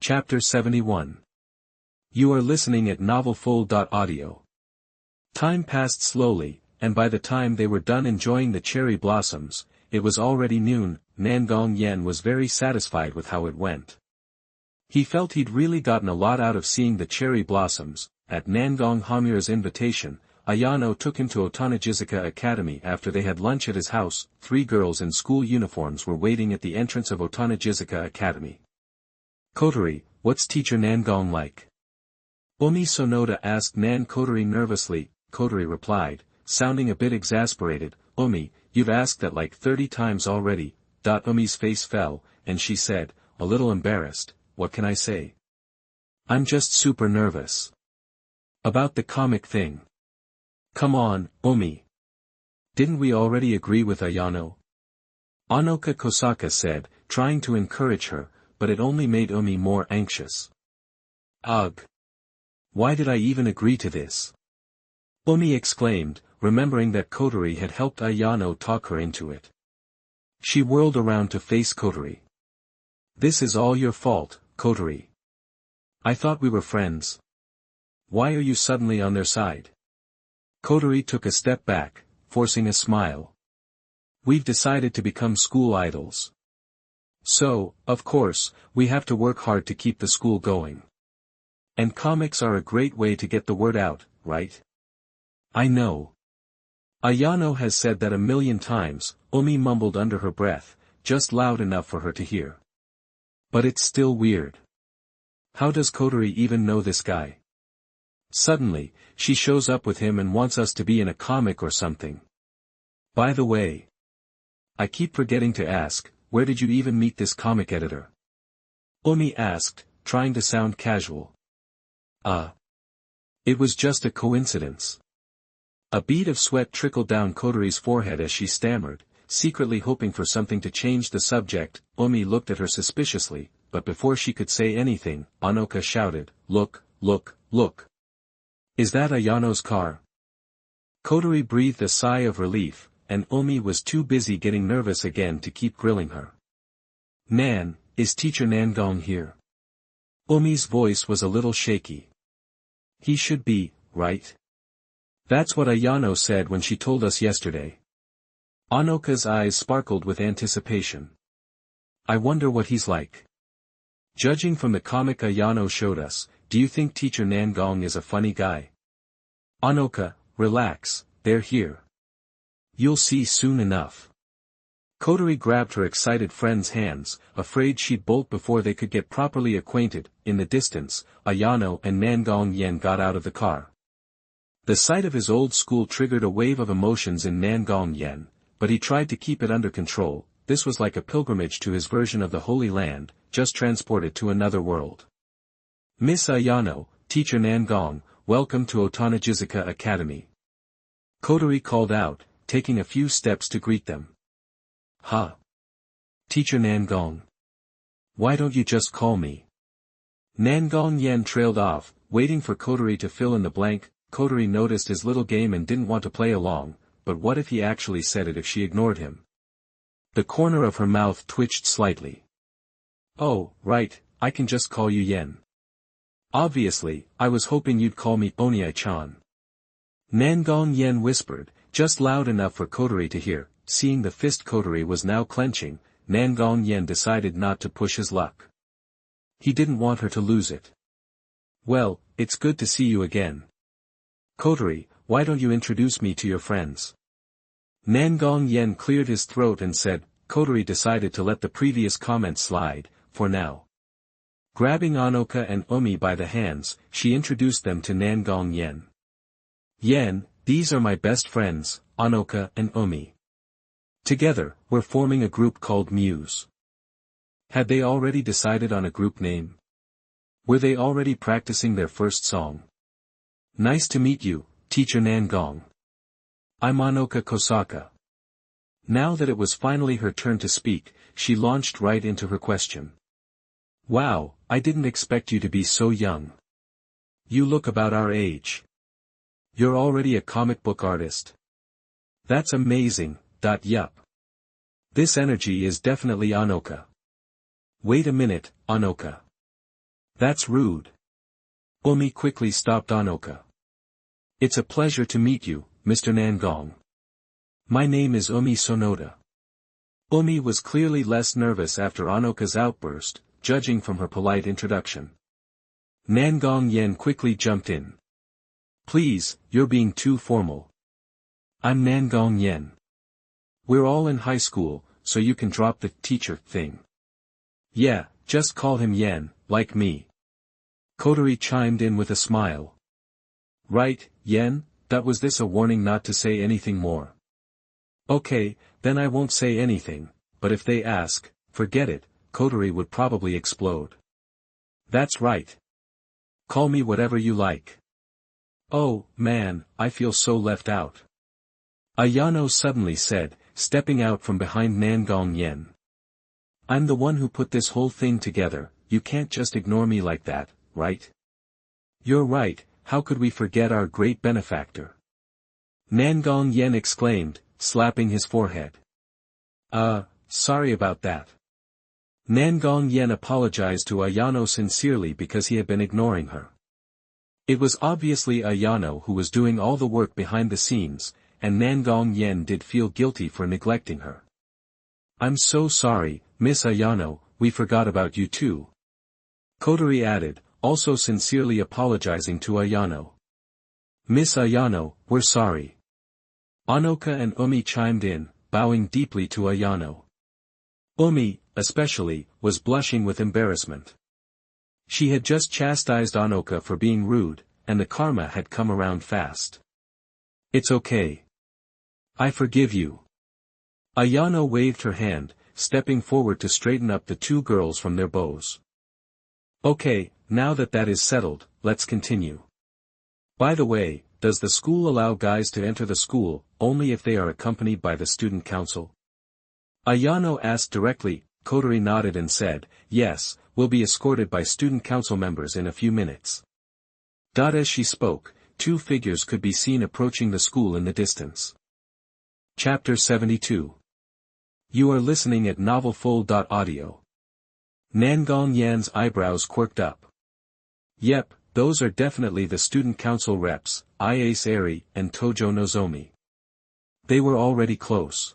Chapter 71. You are listening at novelfull.audio. Time passed slowly, and by the time they were done enjoying the cherry blossoms, it was already noon. Nangong Yan was very satisfied with how it went. He felt he'd really gotten a lot out of seeing the cherry blossoms. At Nangong Hamir's invitation, Ayano took him to Otonagizuka Academy. After they had lunch at his house, 3 girls in school uniforms were waiting at the entrance of Otonagizuka Academy. Kotori, what's teacher Nangong like? Umi Sonoda asked Nan Kotori nervously. Kotori replied, sounding a bit exasperated, Umi, you've asked that like 30 times already. Umi's face fell, and she said, a little embarrassed, what can I say? I'm just super nervous. About the comic thing. Come on, Umi. Didn't we already agree with Ayano? Anoka Kosaka said, trying to encourage her, but it only made Umi more anxious. Ugh! Why did I even agree to this? Umi exclaimed, remembering that Kotori had helped Ayano talk her into it. She whirled around to face Kotori. This is all your fault, Kotori. I thought we were friends. Why are you suddenly on their side? Kotori took a step back, forcing a smile. We've decided to become school idols. So, of course, we have to work hard to keep the school going. And comics are a great way to get the word out, right? I know. Ayano has said that 1,000,000 times, Umi mumbled under her breath, just loud enough for her to hear. But it's still weird. How does Kotori even know this guy? Suddenly, she shows up with him and wants us to be in a comic or something. By the way, I keep forgetting to ask, where did you even meet this comic editor? Umi asked, trying to sound casual. It was just a coincidence. A bead of sweat trickled down Kotori's forehead as she stammered, secretly hoping for something to change the subject. Umi looked at her suspiciously, but before she could say anything, Anoka shouted, Look, look, look. Is that Ayano's car? Kotori breathed a sigh of relief, and Umi was too busy getting nervous again to keep grilling her. Nan, is teacher Nangong here? Umi's voice was a little shaky. He should be, right? That's what Ayano said when she told us yesterday. Anoka's eyes sparkled with anticipation. I wonder what he's like. Judging from the comic Ayano showed us, do you think teacher Nangong is a funny guy? Anoka, relax, they're here. You'll see soon enough. Kotori grabbed her excited friend's hands, afraid she'd bolt before they could get properly acquainted. In the distance, Ayano and Nangong Yan got out of the car. The sight of his old school triggered a wave of emotions in Nangong Yan, but he tried to keep it under control. This was like a pilgrimage to his version of the Holy Land, just transported to another world. Miss Ayano, teacher Nangong, welcome to Otonagizuka Academy. Kotori called out, taking a few steps to greet them. Teacher Nangong. Why don't you just call me? Nangong Yan trailed off, waiting for Kotori to fill in the blank. Kotori noticed his little game and didn't want to play along, but what if he actually said it if she ignored him? The corner of her mouth twitched slightly. Oh, right, I can just call you Yen. Obviously, I was hoping you'd call me Onyai-chan. Nangong Yan whispered, just loud enough for Kotori to hear. Seeing the fist Kotori was now clenching, Nangong Yan decided not to push his luck. He didn't want her to lose it. Well, it's good to see you again. Kotori, why don't you introduce me to your friends? Nangong Yan cleared his throat and said. Kotori decided to let the previous comment slide, for now. Grabbing Anoka and Umi by the hands, she introduced them to Nangong Yan. Yan, these are my best friends, Anoka and Umi. Together, we're forming a group called Muse. Had they already decided on a group name? Were they already practicing their first song? Nice to meet you, teacher Nangong. I'm Anoka Kosaka. Now that it was finally her turn to speak, she launched right into her question. Wow, I didn't expect you to be so young. You look about our age. You're already a comic book artist. That's amazing. Yup. This energy is definitely Anoka. Wait a minute, Anoka. That's rude. Umi quickly stopped Anoka. It's a pleasure to meet you, Mr. Nangong. My name is Umi Sonoda. Umi was clearly less nervous after Anoka's outburst, judging from her polite introduction. Nangong Yan quickly jumped in. Please, you're being too formal. I'm Nangong Yan. We're all in high school, so you can drop the teacher thing. Yeah, just call him Yan, like me. Kotori chimed in with a smile. Right, Yan, was this a warning not to say anything more? Okay, then I won't say anything, but if they ask, forget it, Kotori would probably explode. That's right. Call me whatever you like. Oh, man, I feel so left out. Ayano suddenly said, stepping out from behind Nangong Yan. I'm the one who put this whole thing together, you can't just ignore me like that, right? You're right, how could we forget our great benefactor? Nangong Yan exclaimed, slapping his forehead. Sorry about that. Nangong Yan apologized to Ayano sincerely because he had been ignoring her. It was obviously Ayano who was doing all the work behind the scenes, and Nangong Yan did feel guilty for neglecting her. I'm so sorry, Miss Ayano, we forgot about you too. Kotori added, also sincerely apologizing to Ayano. Miss Ayano, we're sorry. Anoka and Umi chimed in, bowing deeply to Ayano. Umi, especially, was blushing with embarrassment. She had just chastised Anoka for being rude, and the karma had come around fast. It's okay. I forgive you. Ayano waved her hand, stepping forward to straighten up the two girls from their bows. Okay, now that is settled, let's continue. By the way, does the school allow guys to enter the school, only if they are accompanied by the student council? Ayano asked directly. Kotori nodded and said, yes, we'll be escorted by student council members in a few minutes. As she spoke, two figures could be seen approaching the school in the distance. Chapter 72. You are listening at novelfull.audio. Nangong Yan's eyebrows quirked up. Yep, those are definitely the student council reps, Iase Eri and Tojo Nozomi. They were already close.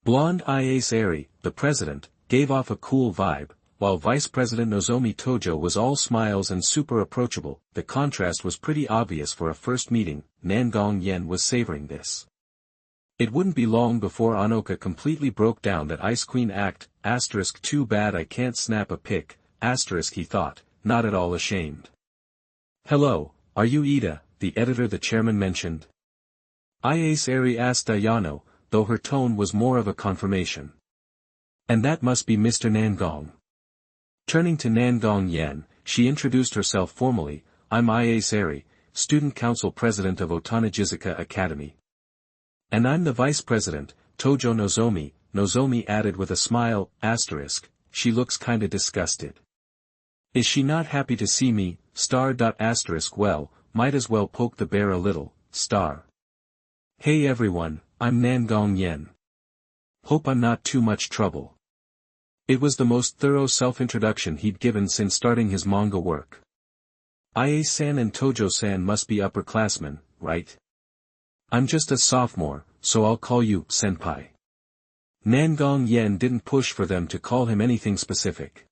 Blonde Iase Eri, the president, gave off a cool vibe, while Vice President Nozomi Tojo was all smiles and super approachable. The contrast was pretty obvious for a first meeting. Nangong Yan was savoring this. It wouldn't be long before Anoka completely broke down that Ice Queen act, too bad I can't snap a pic, he thought, not at all ashamed. Hello, are you Ida, the editor the chairman mentioned? Iase Eri asked Ayano, though her tone was more of a confirmation. And that must be Mr. Nangong. Turning to Nangong Yan, she introduced herself formally, I'm Iase Eri, student council president of Otanajizuka Academy. And I'm the vice president, Tojo Nozomi, Nozomi added with a smile, she looks kinda disgusted. Is she not happy to see me, well, might as well poke the bear a little, . Hey everyone, I'm Nangong Yan. Hope I'm not too much trouble. It was the most thorough self-introduction he'd given since starting his manga work. Ie-san and Tojo-san must be upperclassmen, right? I'm just a sophomore, so I'll call you senpai. Nangong Yan didn't push for them to call him anything specific.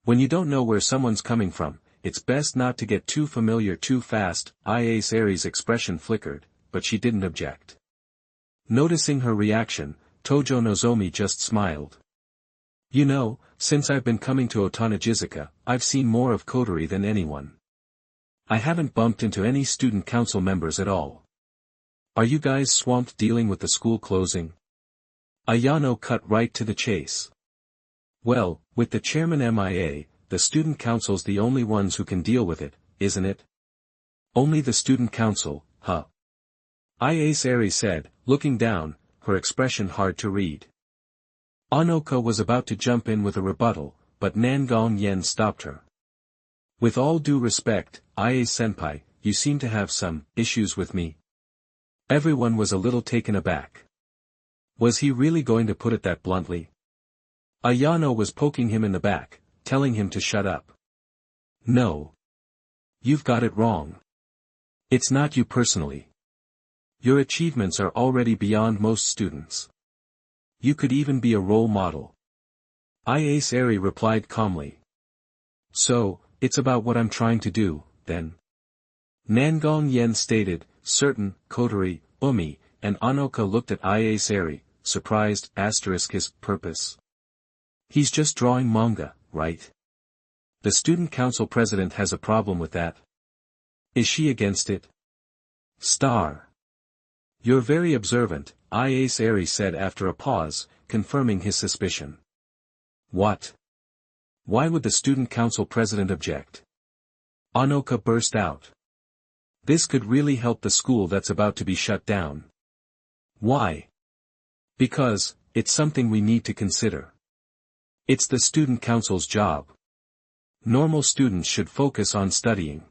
When you don't know where someone's coming from, it's best not to get too familiar too fast. Iase Eri's expression flickered, but she didn't object. Noticing her reaction, Tojo Nozomi just smiled. You know, since I've been coming to Otanajizuka, I've seen more of Kotori than anyone. I haven't bumped into any student council members at all. Are you guys swamped dealing with the school closing? Ayano cut right to the chase. Well, with the chairman MIA, the student council's the only ones who can deal with it, isn't it? Only the student council, huh? Iase Eri said, looking down, her expression hard to read. Anoka was about to jump in with a rebuttal, but Nangong Yan stopped her. With all due respect, Ie-senpai, you seem to have some issues with me. Everyone was a little taken aback. Was he really going to put it that bluntly? Ayano was poking him in the back, telling him to shut up. No. You've got it wrong. It's not you personally. Your achievements are already beyond most students. You could even be a role model. Is Eri replied calmly. So, it's about what I'm trying to do, then. Nangong Yan stated, certain, Kotori, Umi, and Anoka looked at Is Eri, surprised, his purpose. He's just drawing manga, right? The student council president has a problem with that. Is she against it? Star. You're very observant, Is Eri said after a pause, confirming his suspicion. What? Why would the student council president object? Anoka burst out. This could really help the school that's about to be shut down. Why? Because, it's something we need to consider. It's the student council's job. Normal students should focus on studying.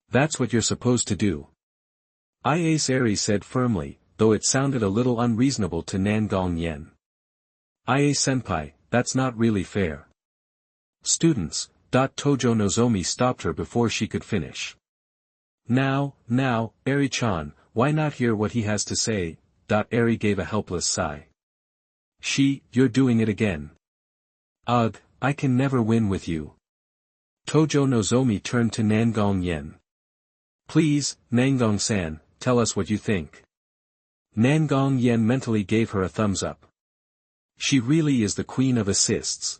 That's what you're supposed to do. Is Eri said firmly, though it sounded a little unreasonable to Nangong Yan. Senpai, that's not really fair. Students, Tojo Nozomi stopped her before she could finish. Now, Eri-chan, why not hear what he has to say? Eri gave a helpless sigh. You're doing it again. Ugh, I can never win with you. Tojo Nozomi turned to Nangong Yan. Please, Nangong-san, tell us what you think. Nangong Yan mentally gave her a thumbs up. She really is the queen of assists.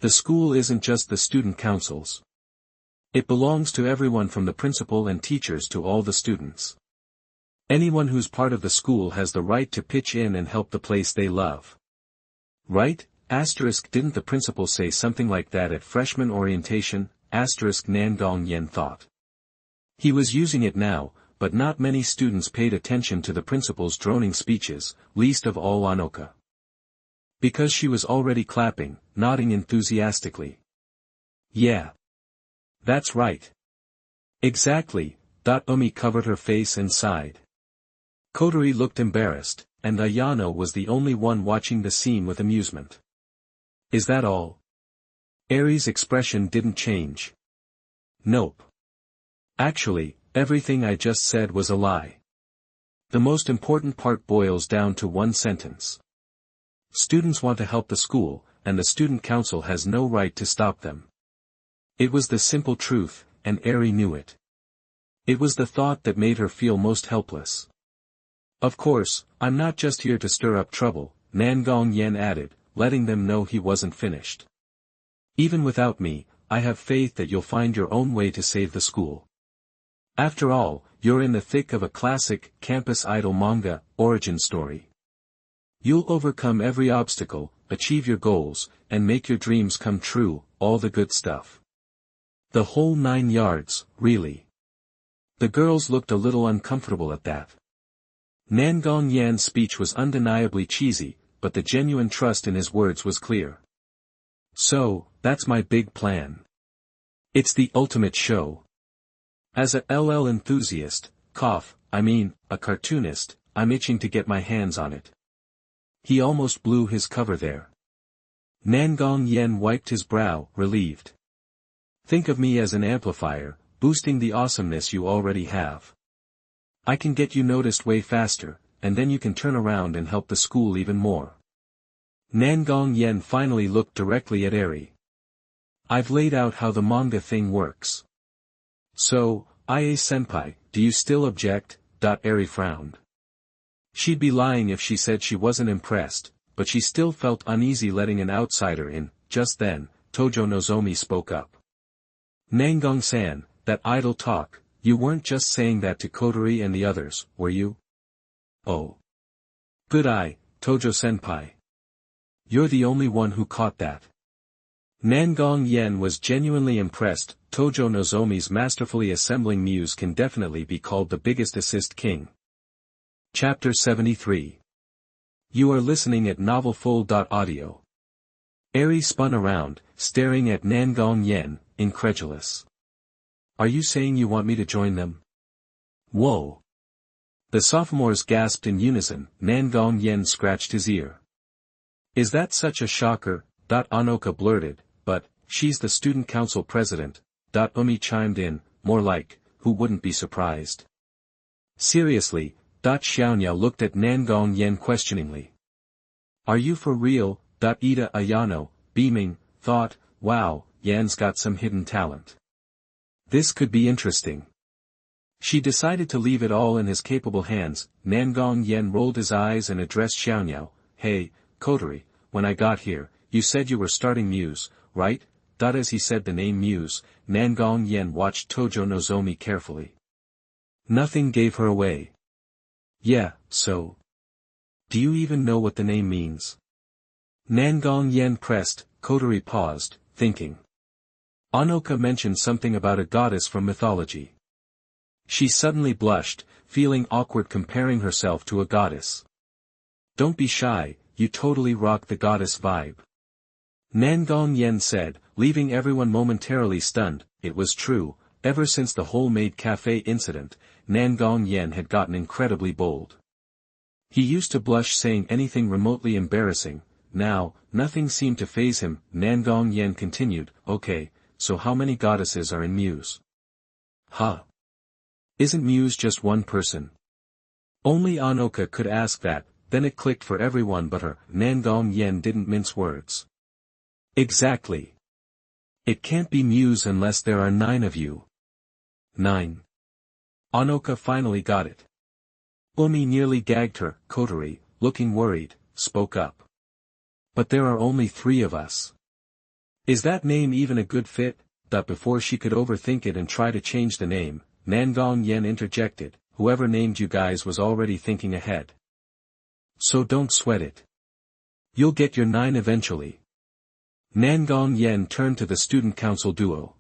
The school isn't just the student councils. It belongs to everyone from the principal and teachers to all the students. Anyone who's part of the school has the right to pitch in and help the place they love. Right? Didn't the principal say something like that at freshman orientation? Nangong Yan thought. He was using it now, but not many students paid attention to the principal's droning speeches, least of all Anoka. Because she was already clapping, nodding enthusiastically. Yeah. That's right. Exactly. Umi covered her face and sighed. Kotori looked embarrassed, and Ayano was the only one watching the scene with amusement. Is that all? Eri's expression didn't change. Nope. Actually, everything I just said was a lie. The most important part boils down to one sentence. Students want to help the school, and the student council has no right to stop them. It was the simple truth, and Eri knew it. It was the thought that made her feel most helpless. Of course, I'm not just here to stir up trouble, Nangong Yan added, letting them know he wasn't finished. Even without me, I have faith that you'll find your own way to save the school. After all, you're in the thick of a classic, campus idol manga, origin story. You'll overcome every obstacle, achieve your goals, and make your dreams come true, all the good stuff. The whole 9 yards, really. The girls looked a little uncomfortable at that. Nangong Yan's speech was undeniably cheesy, but the genuine trust in his words was clear. So, that's my big plan. It's the ultimate show. As a LL enthusiast, a cartoonist, I'm itching to get my hands on it. He almost blew his cover there. Nangong Yan wiped his brow, relieved. Think of me as an amplifier, boosting the awesomeness you already have. I can get you noticed way faster, and then you can turn around and help the school even more. Nangong Yan finally looked directly at Eri. I've laid out how the manga thing works. So, Senpai, do you still object? Eri frowned. She'd be lying if she said she wasn't impressed, but she still felt uneasy letting an outsider in. Just then, Tojo Nozomi spoke up. Nangong-san, that idle talk, you weren't just saying that to Kotori and the others, were you? Oh. Good eye, Tojo-senpai. You're the only one who caught that. Nangong Yan was genuinely impressed. Tojo Nozomi's masterfully assembling muse can definitely be called the biggest assist king. Chapter 73. You are listening at novelfull.audio. Eri spun around, staring at Nangong Yan, incredulous. Are you saying you want me to join them? Whoa. The sophomores gasped in unison. Nangong Yan scratched his ear. Is that such a shocker? Anoka blurted, but, she's the student council president. Umi chimed in, more like, who wouldn't be surprised. Seriously, Xiaoyao looked at Nangong Yan questioningly. Are you for real? Ida Ayano, beaming, thought, wow, Yan's got some hidden talent. This could be interesting. She decided to leave it all in his capable hands. Nangong Yan rolled his eyes and addressed Xiaoyao. Hey, Coterie, when I got here, you said you were starting Muse, right? As he said the name Muse, Nangong Yan watched Tojo Nozomi carefully. Nothing gave her away. Yeah, so. Do you even know what the name means? Nangong Yan pressed. Coterie paused, thinking. Anoka mentioned something about a goddess from mythology. She suddenly blushed, feeling awkward comparing herself to a goddess. Don't be shy, you totally rock the goddess vibe. Nangong Yan said, leaving everyone momentarily stunned. It was true, ever since the whole Maid Cafe incident, Nangong Yan had gotten incredibly bold. He used to blush saying anything remotely embarrassing. Now, nothing seemed to faze him. Nangong Yan continued, okay, so how many goddesses are in Muse? Huh? Isn't Muse just one person? Only Anoka could ask that, then it clicked for everyone but her. Nangong Yan didn't mince words. Exactly. It can't be Muse unless there are 9 of you. 9. Anoka finally got it. Umi nearly gagged her. Coterie, looking worried, spoke up. But there are only 3 of us. Is that name even a good fit? Before she could overthink it and try to change the name, Nangong Yan interjected, whoever named you guys was already thinking ahead. So don't sweat it. You'll get your 9 eventually. Nangong Yan turned to the student council duo.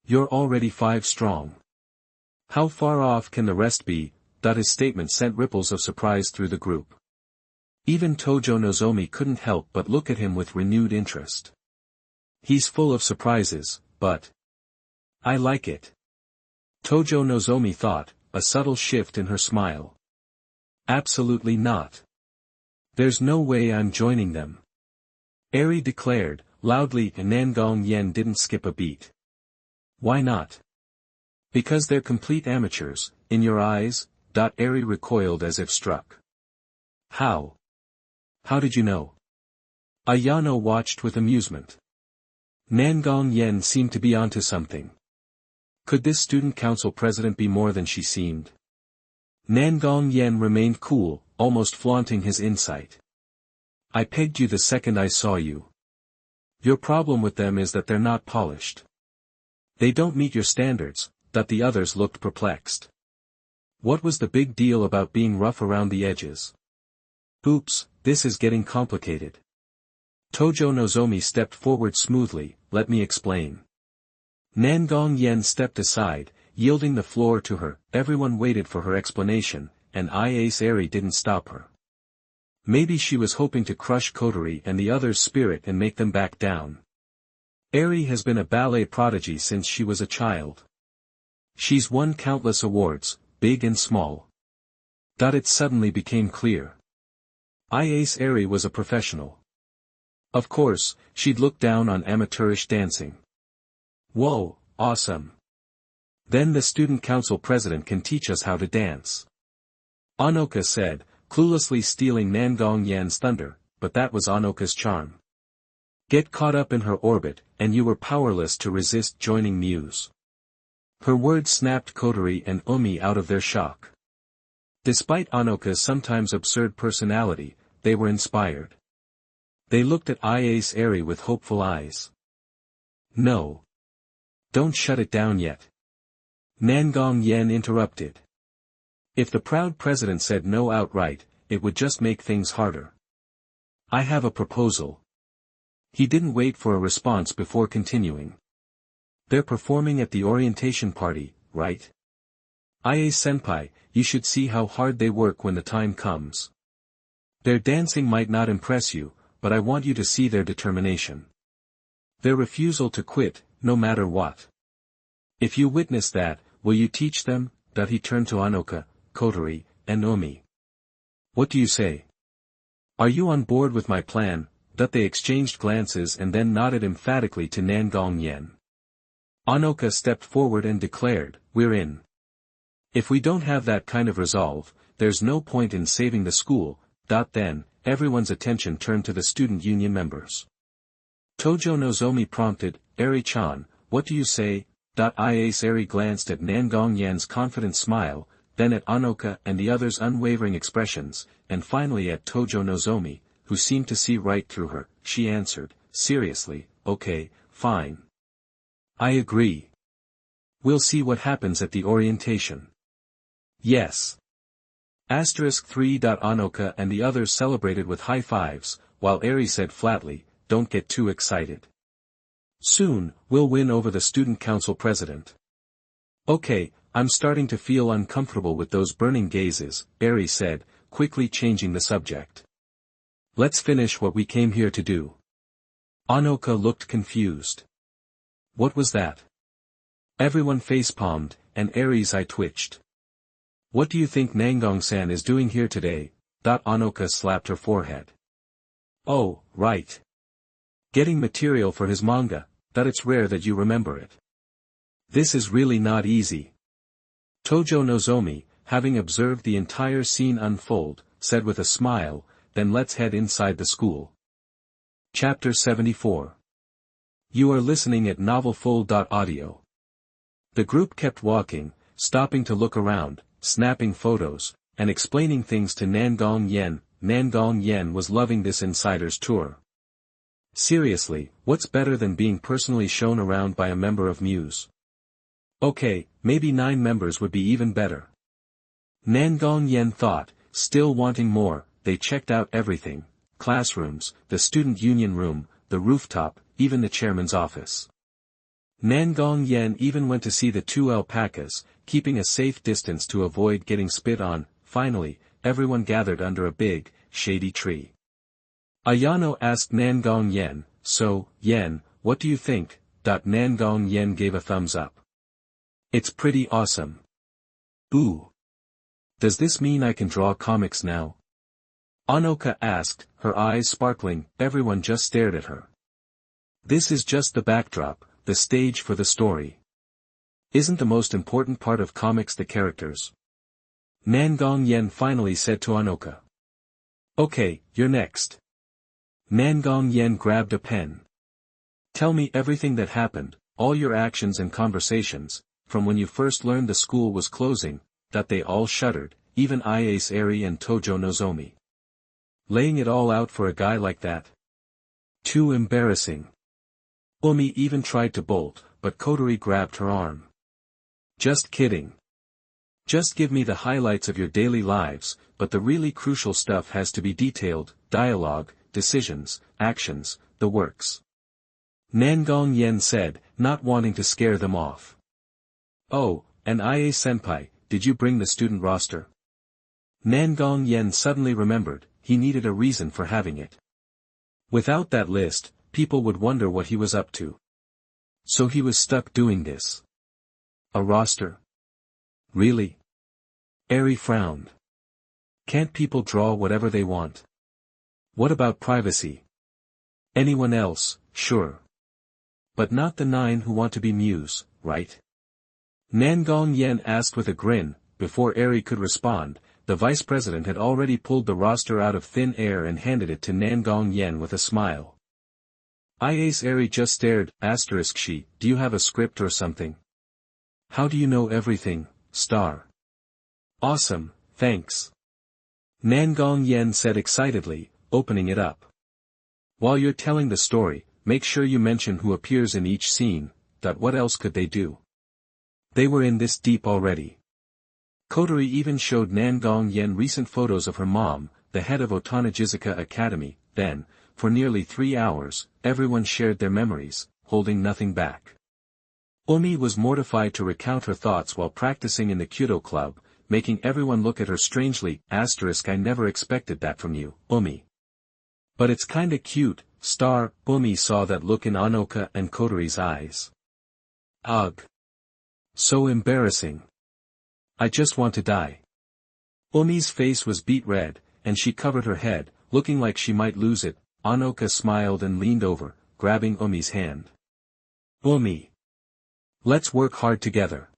You're already 5 strong. How far off can the rest be? His statement sent ripples of surprise through the group. Even Tojo Nozomi couldn't help but look at him with renewed interest. He's full of surprises, but I like it. Tojo Nozomi thought, a subtle shift in her smile. Absolutely not. There's no way I'm joining them. Eri declared, loudly, and Nangong Yan didn't skip a beat. Why not? Because they're complete amateurs, in your eyes? Eri recoiled as if struck. How? How did you know? Ayano watched with amusement. Nangong Yan seemed to be onto something. Could this student council president be more than she seemed? Nangong Yan remained cool, almost flaunting his insight. I pegged you the second I saw you. Your problem with them is that they're not polished. They don't meet your standards. The others looked perplexed. What was the big deal about being rough around the edges? Oops, this is getting complicated. Tojo Nozomi stepped forward smoothly, let me explain. Nangong Yan stepped aside, yielding the floor to her. Everyone waited for her explanation, and Ace Eri didn't stop her. Maybe she was hoping to crush Coterie and the others' spirit and make them back down. Eri has been a ballet prodigy since she was a child. She's won countless awards, big and small. It suddenly became clear. Ace Eri was a professional. Of course, she'd look down on amateurish dancing. Whoa, awesome. Then the student council president can teach us how to dance. Anoka said, cluelessly stealing Nangong Yan's thunder, but that was Anoka's charm. Get caught up in her orbit, and you were powerless to resist joining Muse. Her words snapped Coterie and Umi out of their shock. Despite Anoka's sometimes absurd personality, they were inspired. They looked at Ace Eri with hopeful eyes. No. Don't shut it down yet. Nangong Yan interrupted. If the proud president said no outright, it would just make things harder. I have a proposal. He didn't wait for a response before continuing. They're performing at the orientation party, right? Senpai, you should see how hard they work when the time comes. Their dancing might not impress you, but I want you to see their determination. Their refusal to quit, no matter what. If you witness that, will you teach them? He turned to Anoka, Coterie, and Umi. What do you say? Are you on board with my plan? They exchanged glances and then nodded emphatically to Nangong Yan. Anoka stepped forward and declared, "We're in. If we don't have that kind of resolve, there's no point in saving the school." Then, everyone's attention turned to the student union members. Tojo Nozomi prompted, "Eri-chan, what do you say?" Is Eri glanced at Nangong Yan's confident smile, then at Anoka and the others' unwavering expressions, and finally at Tojo Nozomi, who seemed to see right through her. She answered, seriously, "Okay, fine. I agree. We'll see what happens at the orientation." "Yes." *3. Anoka and the others celebrated with high fives, while Eri said flatly, "Don't get too excited. Soon, we'll win over the student council president." "Okay, I'm starting to feel uncomfortable with those burning gazes," Eri said, quickly changing the subject. "Let's finish what we came here to do." Anoka looked confused. What was that? Everyone facepalmed, and Eri's eye twitched. "What do you think Nangong-san is doing here today?" Anoka slapped her forehead. "Oh, right. Getting material for his manga. It's rare that you remember it. This is really not easy." Tojo Nozomi, having observed the entire scene unfold, said with a smile, "Then let's head inside the school." Chapter 74. You are listening at novelfull.audio. The group kept walking, stopping to look around, snapping photos, and explaining things to Nangong Yan. Nangong Yan was loving this insider's tour. Seriously, what's better than being personally shown around by a member of Muse? Okay, maybe 9 members would be even better. Nangong Yan thought, still wanting more. They checked out everything: classrooms, the student union room, the rooftop, even the chairman's office. Nangong Yan even went to see the 2 alpacas, keeping a safe distance to avoid getting spit on. Finally, everyone gathered under a big, shady tree. Ayano asked Nangong Yan, "So, Yan, what do you think?" Nangong Yan gave a thumbs up. "It's pretty awesome." "Ooh. Does this mean I can draw comics now?" Anoka asked, her eyes sparkling. Everyone just stared at her. "This is just the backdrop, the stage for the story. Isn't the most important part of comics the characters?" Nangong Yan finally said to Anoka. "Okay, you're next." Nangong Yan grabbed a pen. "Tell me everything that happened, all your actions and conversations, from when you first learned the school was closing." They all shuddered, even Iase Eri and Tojo Nozomi. Laying it all out for a guy like that? Too embarrassing. Umi even tried to bolt, but Kotori grabbed her arm. "Just kidding. Just give me the highlights of your daily lives, but the really crucial stuff has to be detailed: dialogue, decisions, actions, the works." Nangong Yan said, not wanting to scare them off. "Oh, and Ie-senpai, did you bring the student roster?" Nangong Yan suddenly remembered, he needed a reason for having it. Without that list, people would wonder what he was up to. So he was stuck doing this. A roster? Really? Eri frowned. Can't people draw whatever they want? What about privacy? Anyone else, sure. But not the 9 who want to be Muse, right? Nangong Yan asked with a grin. Before Eri could respond, the vice president had already pulled the roster out of thin air and handed it to Nangong Yan with a smile. Iase Eri just stared. She, do you have a script or something? How do you know everything, Star? Awesome, thanks. Nangong Yan said excitedly, opening it up. While you're telling the story, make sure you mention who appears in each scene. What else could they do? They were in this deep already. Kotori even showed Nangong Yan recent photos of her mom, the head of Otanajizuka Academy. Then, for nearly 3 hours, everyone shared their memories, holding nothing back. Umi was mortified to recount her thoughts while practicing in the Kyudo club, making everyone look at her strangely. I never expected that from you, Umi. But it's kinda cute, Star. Umi saw that look in Anoka and Kotori's eyes. Ugh. So embarrassing. I just want to die. Umi's face was beet red, and she covered her head, looking like she might lose it. Anoka smiled and leaned over, grabbing Umi's hand. Umi. Let's work hard together.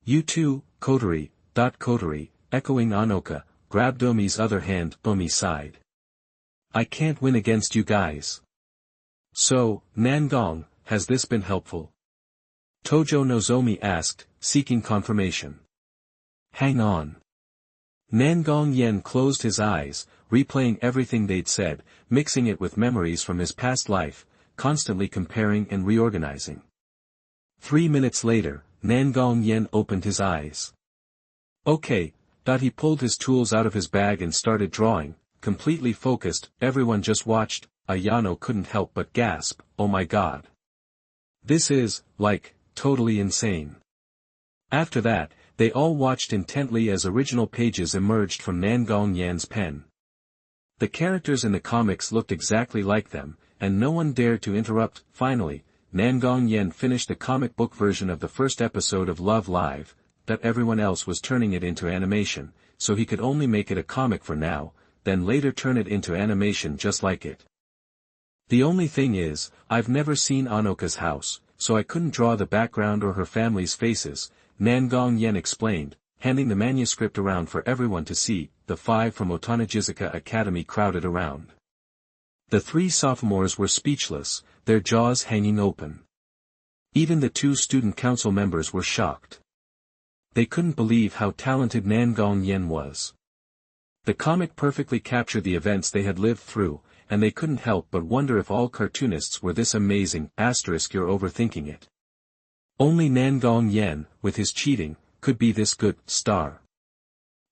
You too, Kotori, Kotori, echoing Anoka, grabbed Omi's other hand. Omi sighed. I can't win against you guys. So, Nangong, has this been helpful? Tojo Nozomi asked, seeking confirmation. Hang on. Nangong Yan closed his eyes, replaying everything they'd said, mixing it with memories from his past life, constantly comparing and reorganizing. 3 minutes later, Nangong Yan opened his eyes. Okay. He pulled his tools out of his bag and started drawing, completely focused. Everyone just watched. Ayano couldn't help but gasp, oh my god. This is, like, totally insane. After that, they all watched intently as original pages emerged from Nangong Yan's pen. The characters in the comics looked exactly like them, and no one dared to interrupt. Finally, Nangong Yan finished the comic book version of the first episode of Love Live, that everyone else was turning it into animation, so he could only make it a comic for now, then later turn it into animation just like it. The only thing is, I've never seen Anoka's house, so I couldn't draw the background or her family's faces, Nangong Yan explained, handing the manuscript around for everyone to see. The 5 from Otanajizuka Academy crowded around. The 3 sophomores were speechless, their jaws hanging open. Even the 2 student council members were shocked. They couldn't believe how talented Nangong Yan was. The comic perfectly captured the events they had lived through, and they couldn't help but wonder if all cartoonists were this amazing. You're overthinking it. Only Nangong Yan, with his cheating, could be this good. Star.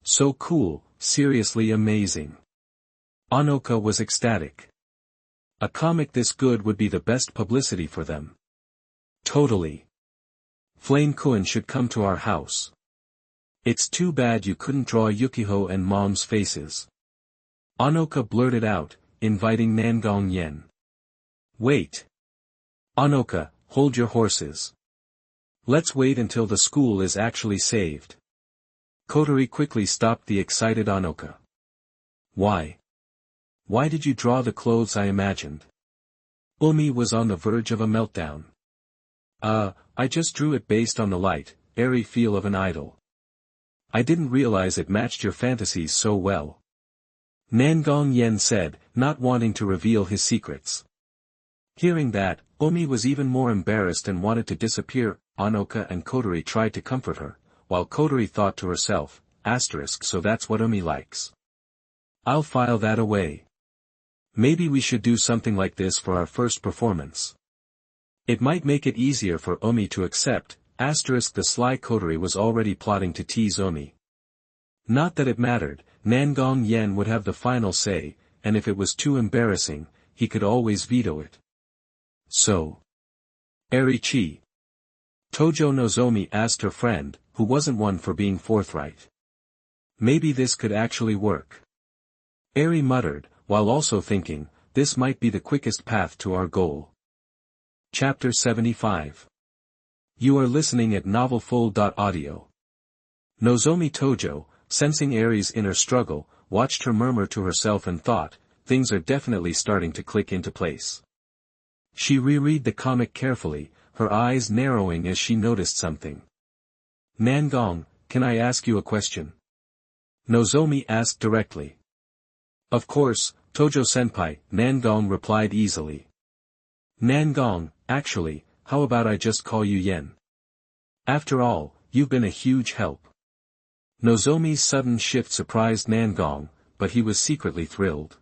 So cool, seriously amazing. Anoka was ecstatic. A comic this good would be the best publicity for them. Totally. Flame-kun should come to our house. It's too bad you couldn't draw Yukiho and Mom's faces. Anoka blurted out, inviting Nangong Yan. Wait. Anoka, hold your horses. Let's wait until the school is actually saved. Kotori quickly stopped the excited Anoka. Why? Why did you draw the clothes I imagined? Umi was on the verge of a meltdown. I just drew it based on the light, airy feel of an idol. I didn't realize it matched your fantasies so well. Nangong Yan said, not wanting to reveal his secrets. Hearing that, Umi was even more embarrassed and wanted to disappear. Anoka and Kotori tried to comfort her, while Kotori thought to herself, so that's what Umi likes. I'll file that away. Maybe we should do something like this for our first performance. It might make it easier for Umi to accept. The sly Kotori was already plotting to tease Umi. Not that it mattered, Nangong Yan would have the final say, and if it was too embarrassing, he could always veto it. So. Erichi. Tojo Nozomi asked her friend, who wasn't one for being forthright. Maybe this could actually work. Eri muttered, while also thinking, this might be the quickest path to our goal. Chapter 75. You are listening at novelfull.audio. Nozomi Tojo, sensing Eri's inner struggle, watched her murmur to herself and thought, things are definitely starting to click into place. She reread the comic carefully, her eyes narrowing as she noticed something. Nangong, can I ask you a question? Nozomi asked directly. Of course, Tojo-senpai, Nangong replied easily. Nangong, actually, how about I just call you Yen? After all, you've been a huge help. Nozomi's sudden shift surprised Nangong, but he was secretly thrilled.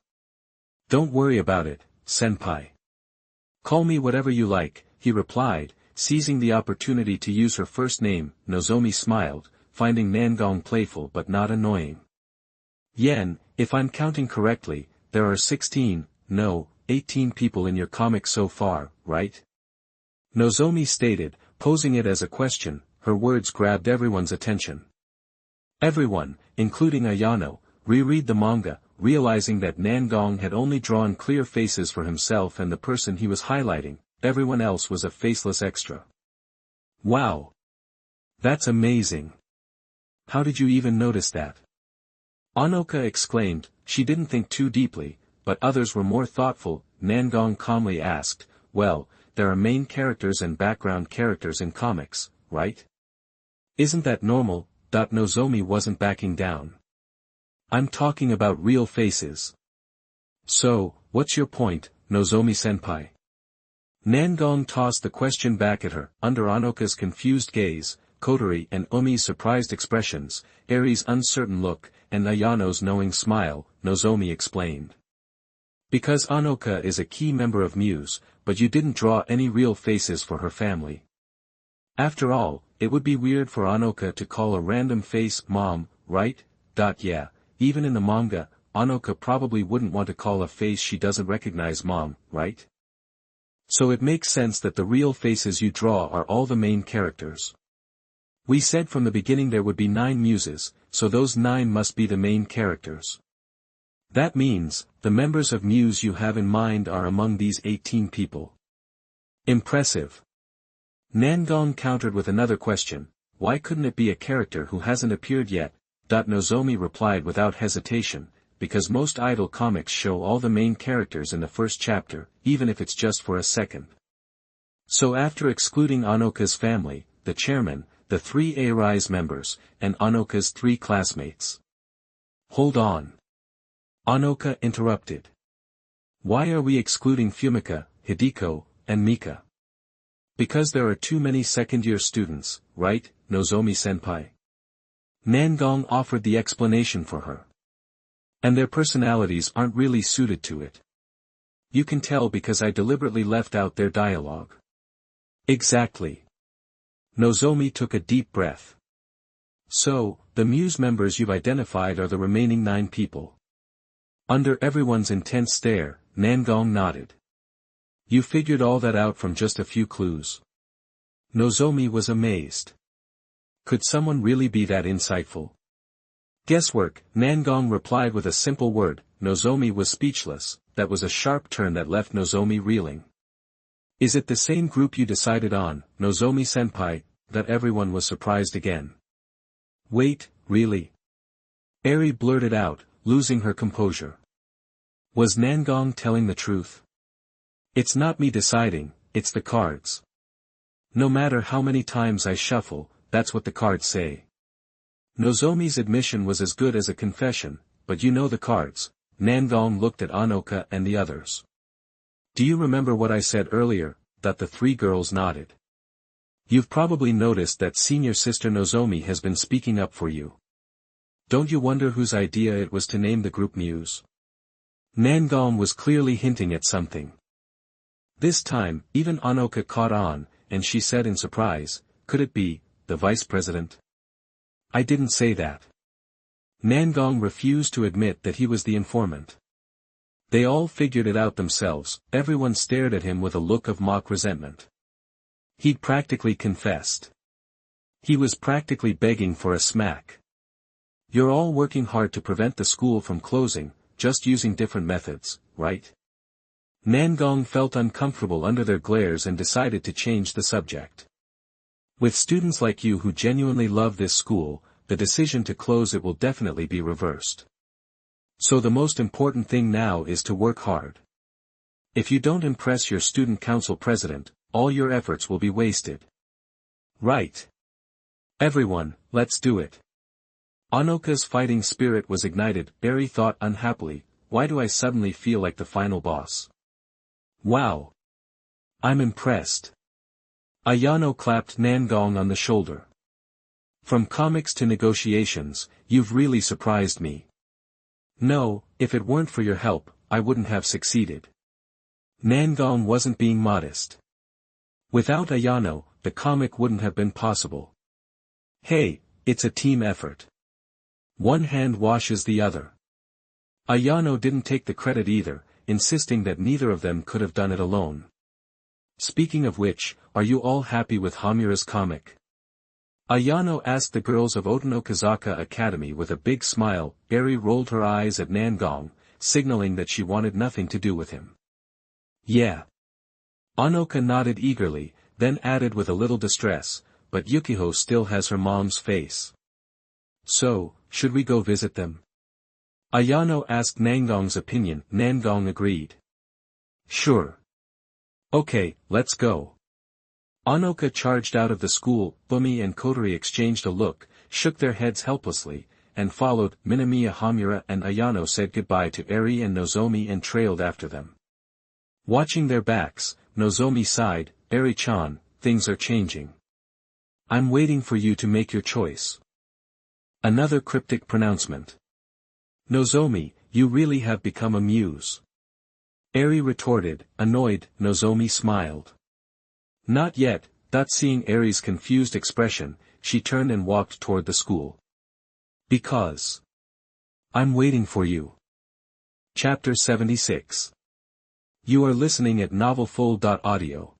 Don't worry about it, senpai. Call me whatever you like, he replied, seizing the opportunity to use her first name. Nozomi smiled, finding Nangong playful but not annoying. Yen, if I'm counting correctly, there are 18 people in your comic so far, right? Nozomi stated, posing it as a question. Her words grabbed everyone's attention. Everyone, including Ayano, reread the manga, realizing that Nangong had only drawn clear faces for himself and the person he was highlighting. Everyone else was a faceless extra. Wow! That's amazing! How did you even notice that? Anoka exclaimed. She didn't think too deeply, but others were more thoughtful. Nangong calmly asked, well, there are main characters and background characters in comics, right? Isn't that normal? Nozomi wasn't backing down. I'm talking about real faces. So, what's your point, Nozomi-senpai? Nangong tossed the question back at her. Under Anoka's confused gaze, Kotori and Umi's surprised expressions, Eri's uncertain look, and Ayano's knowing smile, Nozomi explained. Because Anoka is a key member of Muse, but you didn't draw any real faces for her family. After all, it would be weird for Anoka to call a random face Mom, right? Yeah, even in the manga, Anoka probably wouldn't want to call a face she doesn't recognize Mom, right? So it makes sense that the real faces you draw are all the main characters. We said from the beginning there would be 9 muses, so those 9 must be the main characters. That means, the members of Muse you have in mind are among these 18 people. Impressive. Nangong countered with another question, why couldn't it be a character who hasn't appeared yet? Nozomi replied without hesitation, because most idol comics show all the main characters in the first chapter, even if it's just for a second. So after excluding Anoka's family, the chairman, the 3 A-Rise members, and Anoka's 3 classmates. Hold on. Anoka interrupted. Why are we excluding Fumika, Hideko, and Mika? Because there are too many second-year students, right, Nozomi-senpai? Nangong offered the explanation for her. And their personalities aren't really suited to it. You can tell because I deliberately left out their dialogue. Exactly. Nozomi took a deep breath. So, the Muse members you've identified are the remaining 9 people. Under everyone's intense stare, Nangong nodded. You figured all that out from just a few clues. Nozomi was amazed. Could someone really be that insightful? Guesswork, Nangong replied with a simple word. Nozomi was speechless. That was a sharp turn that left Nozomi reeling. Is it the same group you decided on, Nozomi-senpai? That everyone was surprised again. Wait, really? Eri blurted out, losing her composure. Was Nangong telling the truth? It's not me deciding, it's the cards. No matter how many times I shuffle, that's what the cards say. Nozomi's admission was as good as a confession, but you know the cards. Nangong looked at Anoka and the others. Do you remember what I said earlier? That the 3 girls nodded. You've probably noticed that senior sister Nozomi has been speaking up for you. Don't you wonder whose idea it was to name the group Muse? Nangong was clearly hinting at something. This time, even Anoka caught on, and she said in surprise, could it be, the vice president? I didn't say that. Nangong refused to admit that he was the informant. They all figured it out themselves. Everyone stared at him with a look of mock resentment. He'd practically confessed. He was practically begging for a smack. You're all working hard to prevent the school from closing, just using different methods, right? Nangong felt uncomfortable under their glares and decided to change the subject. With students like you who genuinely love this school, the decision to close it will definitely be reversed. So the most important thing now is to work hard. If you don't impress your student council president, all your efforts will be wasted. Right. Everyone, let's do it. Anoka's fighting spirit was ignited. Eri thought unhappily, why do I suddenly feel like the final boss? Wow. I'm impressed. Ayano clapped Nangong on the shoulder. From comics to negotiations, you've really surprised me. No, if it weren't for your help, I wouldn't have succeeded. Nangong wasn't being modest. Without Ayano, the comic wouldn't have been possible. Hey, it's a team effort. One hand washes the other. Ayano didn't take the credit either, insisting that neither of them could have done it alone. Speaking of which, are you all happy with Hamura's comic? Ayano asked the girls of Otonokazaka Academy with a big smile. Eri rolled her eyes at Nangong, signaling that she wanted nothing to do with him. Yeah. Anoka nodded eagerly, then added with a little distress, but Yukiho still has her mom's face. So, should we go visit them? Ayano asked Nangong's opinion. Nangong agreed. Sure. Okay, let's go. Anoka charged out of the school. Bumi and Kotori exchanged a look, shook their heads helplessly, and followed. Minamiya, Hamura and Ayano said goodbye to Eri and Nozomi and trailed after them. Watching their backs, Nozomi sighed, Eri-chan, things are changing. I'm waiting for you to make your choice. Another cryptic pronouncement. Nozomi, you really have become a muse. Eri retorted, annoyed. Nozomi smiled. Not yet. Seeing Eri's confused expression, she turned and walked toward the school. Because I'm waiting for you. Chapter 76. You are listening at novelfull.audio.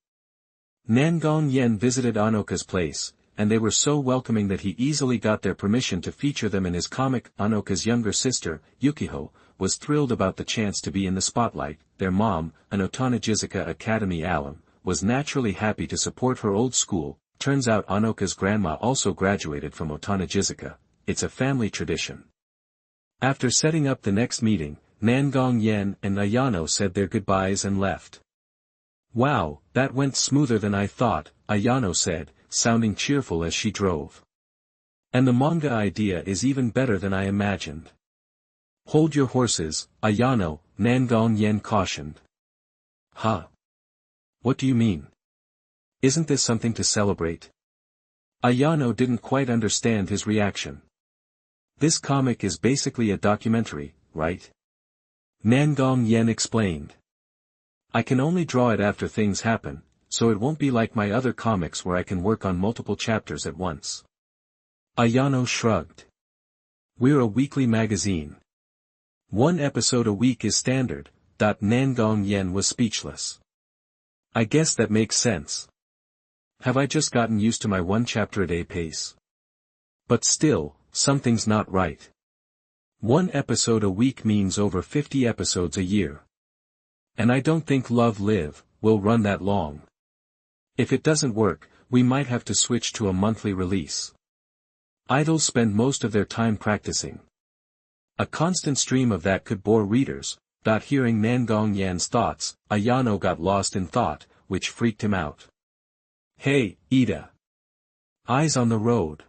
Nangong Yan visited Anoka's place, and they were so welcoming that he easily got their permission to feature them in his comic. Anoka's younger sister, Yukiho, was thrilled about the chance to be in the spotlight. Their mom, an Otonagizuka Academy alum, was naturally happy to support her old school. Turns out Anoka's grandma also graduated from Otonagizuka. It's a family tradition. After setting up the next meeting, Nangong Yan and Ayano said their goodbyes and left. Wow, that went smoother than I thought, Ayano said, sounding cheerful as she drove. And the manga idea is even better than I imagined. Hold your horses, Ayano, Nangong Yan cautioned. Huh? What do you mean? Isn't this something to celebrate? Ayano didn't quite understand his reaction. This comic is basically a documentary, right? Nangong Yan explained. I can only draw it after things happen, so it won't be like my other comics where I can work on multiple chapters at once. Ayano shrugged. We're a weekly magazine. One episode a week is standard. Nangong Yan was speechless. I guess that makes sense. Have I just gotten used to my one chapter a day pace? But still, something's not right. One episode a week means over 50 episodes a year. And I don't think Love Live will run that long. If it doesn't work, we might have to switch to a monthly release. Idols spend most of their time practicing. A constant stream of that could bore readers. Hearing Nangong Yan's thoughts, Ayano got lost in thought, which freaked him out. Hey, Ida! Eyes on the road!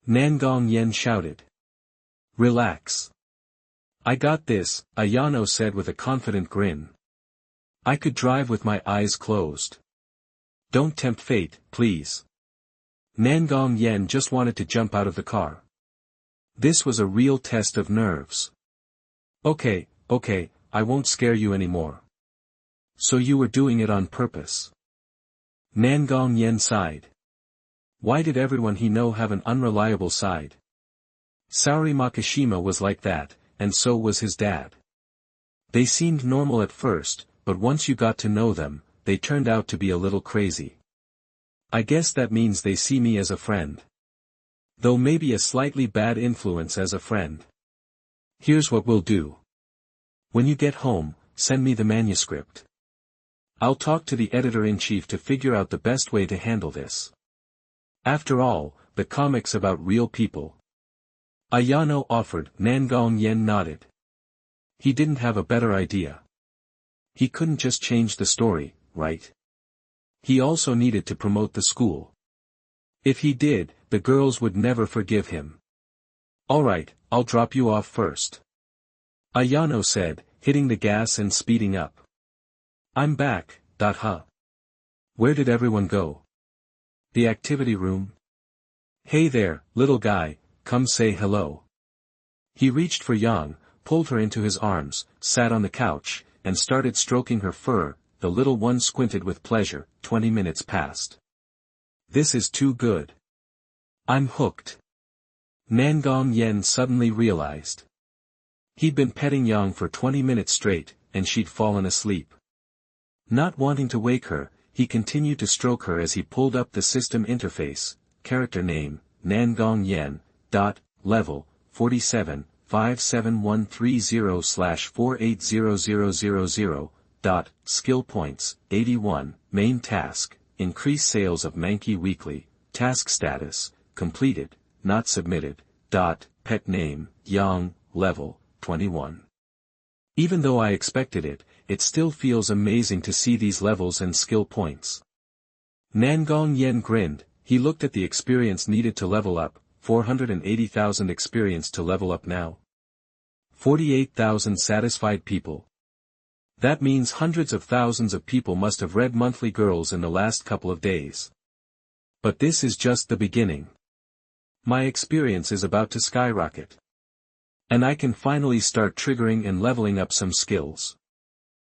Nangong Yan shouted. Relax. I got this, Ayano said with a confident grin. I could drive with my eyes closed. Don't tempt fate, please. Nangong Yan just wanted to jump out of the car. This was a real test of nerves. Okay, I won't scare you anymore. So you were doing it on purpose. Nangong Yan sighed. Why did everyone he know have an unreliable side? Saori Makishima was like that, and so was his dad. They seemed normal at first, but once you got to know them, they turned out to be a little crazy. I guess that means they see me as a friend. Though maybe a slightly bad influence as a friend. Here's what we'll do. When you get home, send me the manuscript. I'll talk to the editor-in-chief to figure out the best way to handle this. After all, the comic's about real people. Ayano offered. Nangong Yan nodded. He didn't have a better idea. He couldn't just change the story, right? He also needed to promote the school. If he did, the girls would never forgive him. Alright, I'll drop you off first. Ayano said, hitting the gas and speeding up. I'm back. Where did everyone go? The activity room? Hey there, little guy, come say hello. He reached for Yang, pulled her into his arms, sat on the couch, and started stroking her fur. The little one squinted with pleasure. 20 minutes passed. This is too good. I'm hooked. Nangong Yan suddenly realized. He'd been petting Yang for 20 minutes straight, and she'd fallen asleep. Not wanting to wake her, he continued to stroke her as he pulled up the system interface. Character name, Nangong Yan. Level, 47, 57130/480000. Skill points, 81. Main task, increase sales of Mankey weekly. Task status, completed, not submitted. Pet name, Yang. Level, 21. Even though I expected it, it still feels amazing to see these levels and skill points. Nangong Yan grinned. He looked at the experience needed to level up, 480,000 experience to level up now. 48,000 satisfied people. That means hundreds of thousands of people must have read Monthly Girls in the last couple of days. But this is just the beginning. My experience is about to skyrocket. And I can finally start triggering and leveling up some skills.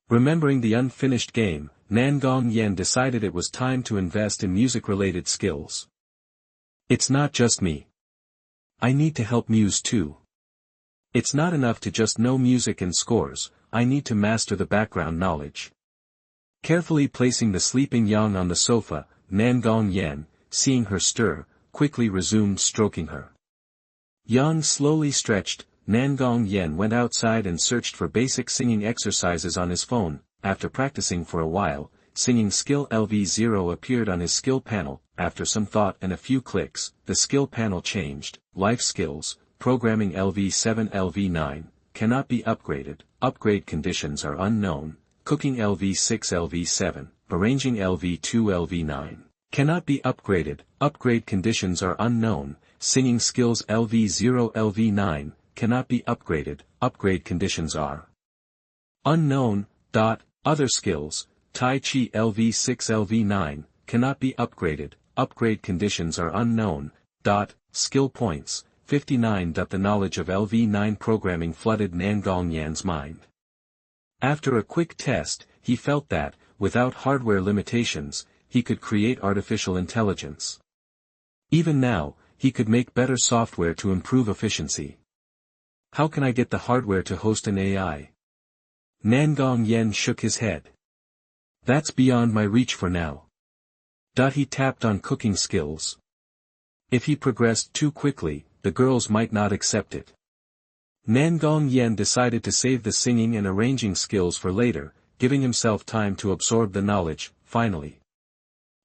Remembering the unfinished game, Nangong Yan decided it was time to invest in music-related skills. It's not just me. I need to help Muse too. It's not enough to just know music and scores, I need to master the background knowledge. Carefully placing the sleeping Yang on the sofa, Nangong Yan, seeing her stir, quickly resumed stroking her. Yang slowly stretched. Nangong Yan went outside and searched for basic singing exercises on his phone. After practicing for a while, singing skill LV0 appeared on his skill panel. After some thought and a few clicks, the skill panel changed. Life skills, programming LV7 LV9, cannot be upgraded, upgrade conditions are unknown, cooking LV6 LV7, arranging LV2 LV9, cannot be upgraded, upgrade conditions are unknown, singing skills LV0 LV9, cannot be upgraded, upgrade conditions are unknown. Other skills, Tai Chi LV6 LV9, cannot be upgraded, upgrade conditions are unknown. Skill points, 59. The knowledge of LV9 programming flooded Nangong Yan's mind. After a quick test, he felt that, without hardware limitations, he could create artificial intelligence. Even now, he could make better software to improve efficiency. How can I get the hardware to host an AI? Nangong Yan shook his head. That's beyond my reach for now. He tapped on cooking skills. If he progressed too quickly, the girls might not accept it. Nangong Yan decided to save the singing and arranging skills for later, giving himself time to absorb the knowledge. Finally,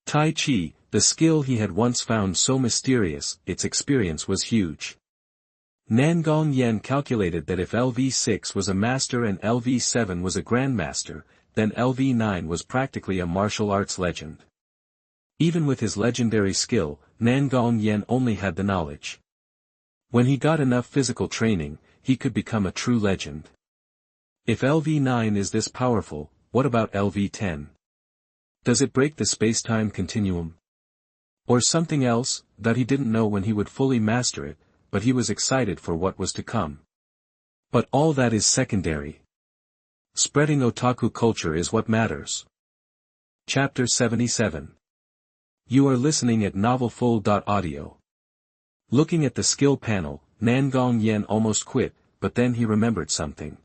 Tai Chi, the skill he had once found so mysterious, its experience was huge. Nangong Yan calculated that if LV6 was a master and LV7 was a grandmaster, then LV9 was practically a martial arts legend. Even with his legendary skill, Nangong Yan only had the knowledge. When he got enough physical training, he could become a true legend. If LV9 is this powerful, what about LV10? Does it break the space-time continuum? Or something else, that he didn't know when he would fully master it, but he was excited for what was to come. But all that is secondary. Spreading otaku culture is what matters. Chapter 77. You are listening at novelfull.audio. Looking at the skill panel, Nangong Yan almost quit, but then he remembered something.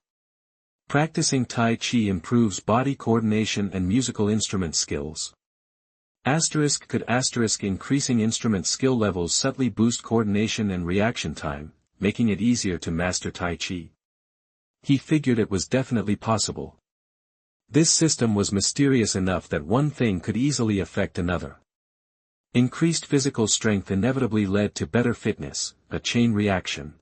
Practicing Tai Chi improves body coordination and musical instrument skills. Could increasing instrument skill levels subtly boost coordination and reaction time, making it easier to master Tai Chi. He figured it was definitely possible. This system was mysterious enough that one thing could easily affect another. Increased physical strength inevitably led to better fitness, a chain reaction.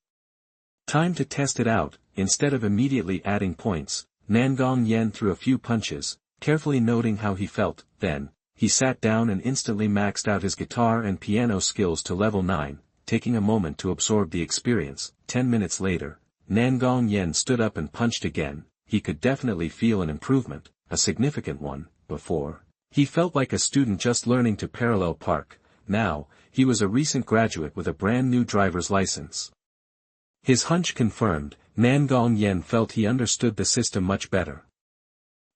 Time to test it out. Instead of immediately adding points, Nangong Yan threw a few punches, carefully noting how he felt. Then, he sat down and instantly maxed out his guitar and piano skills to level 9, taking a moment to absorb the experience. 10 minutes later, Nangong Yan stood up and punched again. He could definitely feel an improvement, a significant one. Before, he felt like a student just learning to parallel park. Now, he was a recent graduate with a brand new driver's license. His hunch confirmed, Nangong Yan felt he understood the system much better.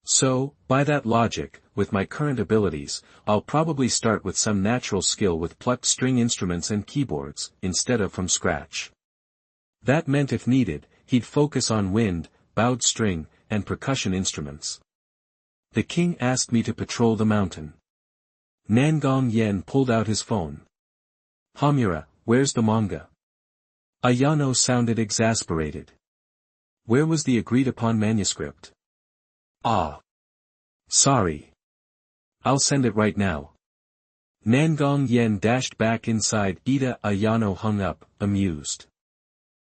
So, by that logic, with my current abilities, I'll probably start with some natural skill with plucked string instruments and keyboards, instead of from scratch. That meant if needed, he'd focus on wind, bowed string, and percussion instruments. The king asked me to patrol the mountain. Nangong Yan pulled out his phone. Hamura, where's the manga? Ayano sounded exasperated. Where was the agreed-upon manuscript? Ah. Sorry. I'll send it right now. Nangong Yan dashed back inside. Ayano hung up, amused.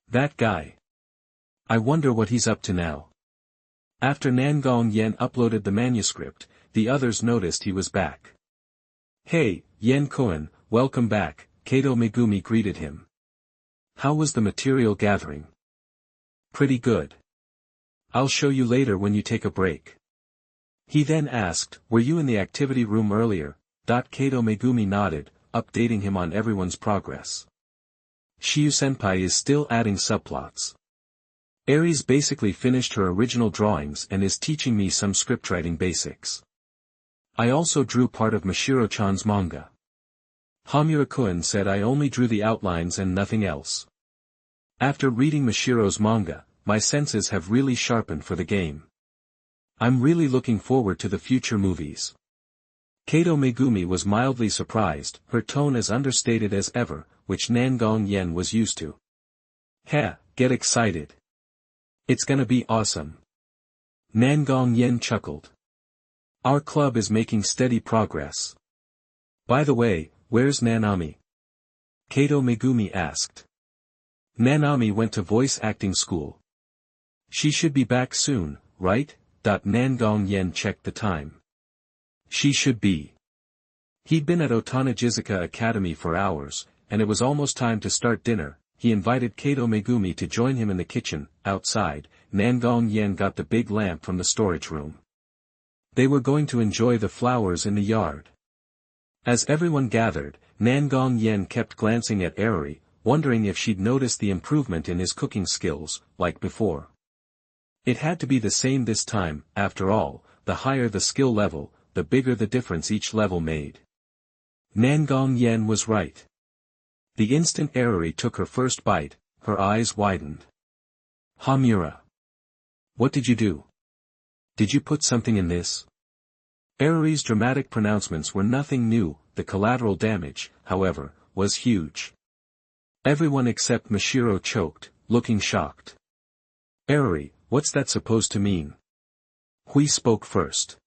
That guy. I wonder what he's up to now. After Nangong Yan uploaded the manuscript, the others noticed he was back. "Hey, Yan-kun, welcome back," Kato Megumi greeted him. "How was the material gathering?" "Pretty good. I'll show you later when you take a break." He then asked, "Were you in the activity room earlier?" Kato Megumi nodded, updating him on everyone's progress. "Shiyu-senpai is still adding subplots. Aries basically finished her original drawings and is teaching me some scriptwriting basics. I also drew part of Mashiro-chan's manga. Hamura-kun said I only drew the outlines and nothing else. After reading Mashiro's manga, my senses have really sharpened for the game. I'm really looking forward to the future movies." Kato Megumi was mildly surprised, her tone as understated as ever, which Nangong Yan was used to. "Heh, get excited. It's gonna be awesome." Nangong Yan chuckled. "Our club is making steady progress. By the way, where's Nanami?" Kato Megumi asked. "Nanami went to voice acting school. She should be back soon, right?" Nangong Yan checked the time. "She should be." He'd been at Otanajizuka Academy for hours, and it was almost time to start dinner. He invited Kato Megumi to join him in the kitchen. Outside, Nangong Yan got the big lamp from the storage room. They were going to enjoy the flowers in the yard. As everyone gathered, Nangong Yan kept glancing at Eri, wondering if she'd noticed the improvement in his cooking skills, like before. It had to be the same this time. After all, the higher the skill level, the bigger the difference each level made. Nangong Yan was right. The instant Eri took her first bite, her eyes widened. "Hamura. What did you do? Did you put something in this?" Eri's dramatic pronouncements were nothing new. The collateral damage, however, was huge. Everyone except Mashiro choked, looking shocked. "Eri, what's that supposed to mean?" Hui spoke first.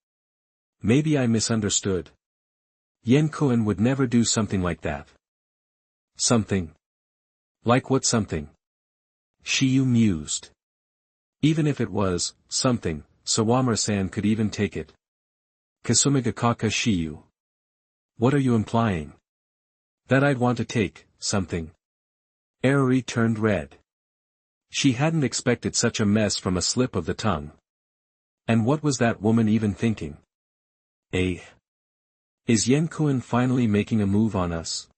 "Maybe I misunderstood. Yan-kun would never do something like that." "Something? Like what something?" Shiyu mused. "Even if it was something, Sawamura-san could even take it." Kasumigakaka Shiyu. "What are you implying?" "That I'd want to take something." Eri turned red. She hadn't expected such a mess from a slip of the tongue. And what was that woman even thinking? Is Yan-kun finally making a move on us?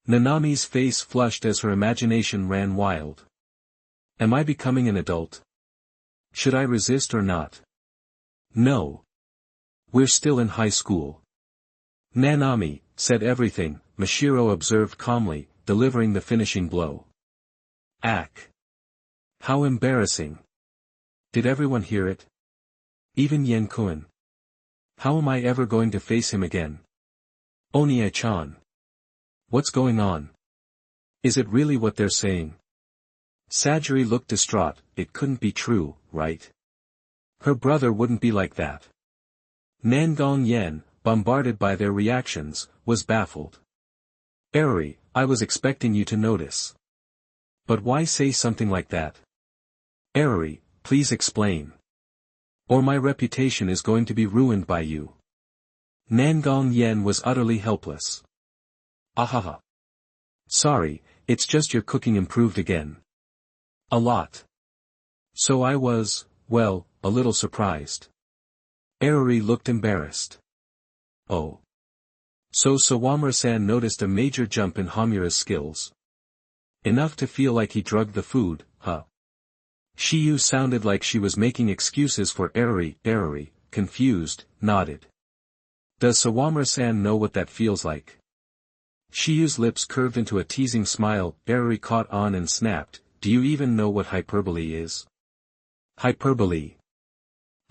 Nanami's face flushed as her imagination ran wild. Am I becoming an adult? Should I resist or not? No. We're still in high school. Nanami said everything, Mashiro observed calmly, delivering the finishing blow. Ack. How embarrassing. Did everyone hear it? Even Yan-kun. How am I ever going to face him again? Onie-chan. What's going on? Is it really what they're saying? Sajiri looked distraught. It couldn't be true, right? Her brother wouldn't be like that. Nangong Yan, bombarded by their reactions, was baffled. Eri, I was expecting you to notice. But why say something like that? Eri, please explain. Or my reputation is going to be ruined by you. Nangong Yan was utterly helpless. Ahaha. Sorry, it's just your cooking improved again. A lot. So I was, well, a little surprised. Eri looked embarrassed. Oh. So Sawamura-san noticed a major jump in Hamura's skills. Enough to feel like he drugged the food, huh? Shiyu sounded like she was making excuses for Eri. Eri, confused, nodded. Does Sawamura-san know what that feels like? Shiyu's lips curved into a teasing smile. Eri caught on and snapped, do you even know what hyperbole is? Hyperbole.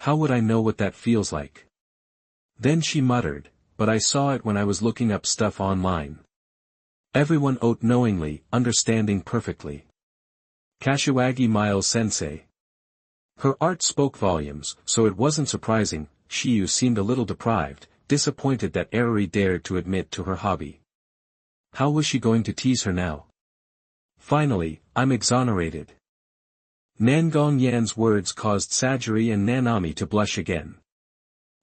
How would I know what that feels like? Then she muttered, but I saw it when I was looking up stuff online. Everyone owed knowingly, understanding perfectly. Kashiwagi Miles-sensei. Her art spoke volumes, so it wasn't surprising. Shiyu seemed a little deprived, disappointed that Eri dared to admit to her hobby. How was she going to tease her now? Finally, I'm exonerated. Nangong Yan's words caused Sajari and Nanami to blush again.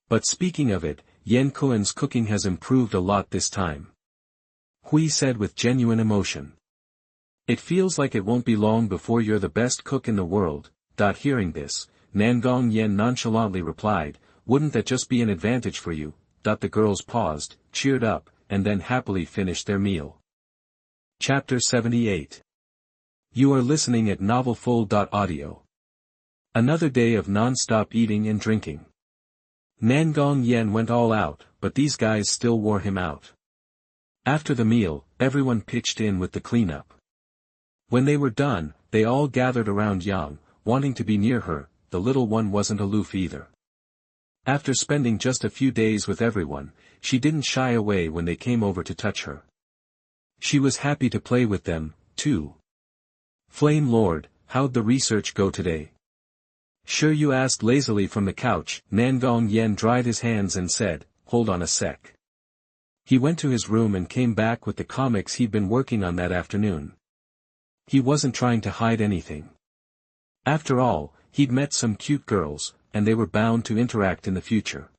But speaking of it, Yan Kuan's cooking has improved a lot this time. Hui said with genuine emotion. It feels like it won't be long before you're the best cook in the world. Hearing this, Nangong Yan nonchalantly replied, wouldn't that just be an advantage for you? The girls paused, cheered up, and then happily finished their meal. Chapter 78. You are listening at novelfull.audio. Another day of non-stop eating and drinking. Nangong Yan went all out, but these guys still wore him out. After the meal, everyone pitched in with the cleanup. When they were done, they all gathered around Yang, wanting to be near her. The little one wasn't aloof either. After spending just a few days with everyone, she didn't shy away when they came over to touch her. She was happy to play with them, too. Flame Lord, how'd the research go today? Sure, you asked lazily from the couch. Nangong Yan dried his hands and said, hold on a sec. He went to his room and came back with the comics he'd been working on that afternoon. He wasn't trying to hide anything. After all, he'd met some cute girls, and they were bound to interact in the future.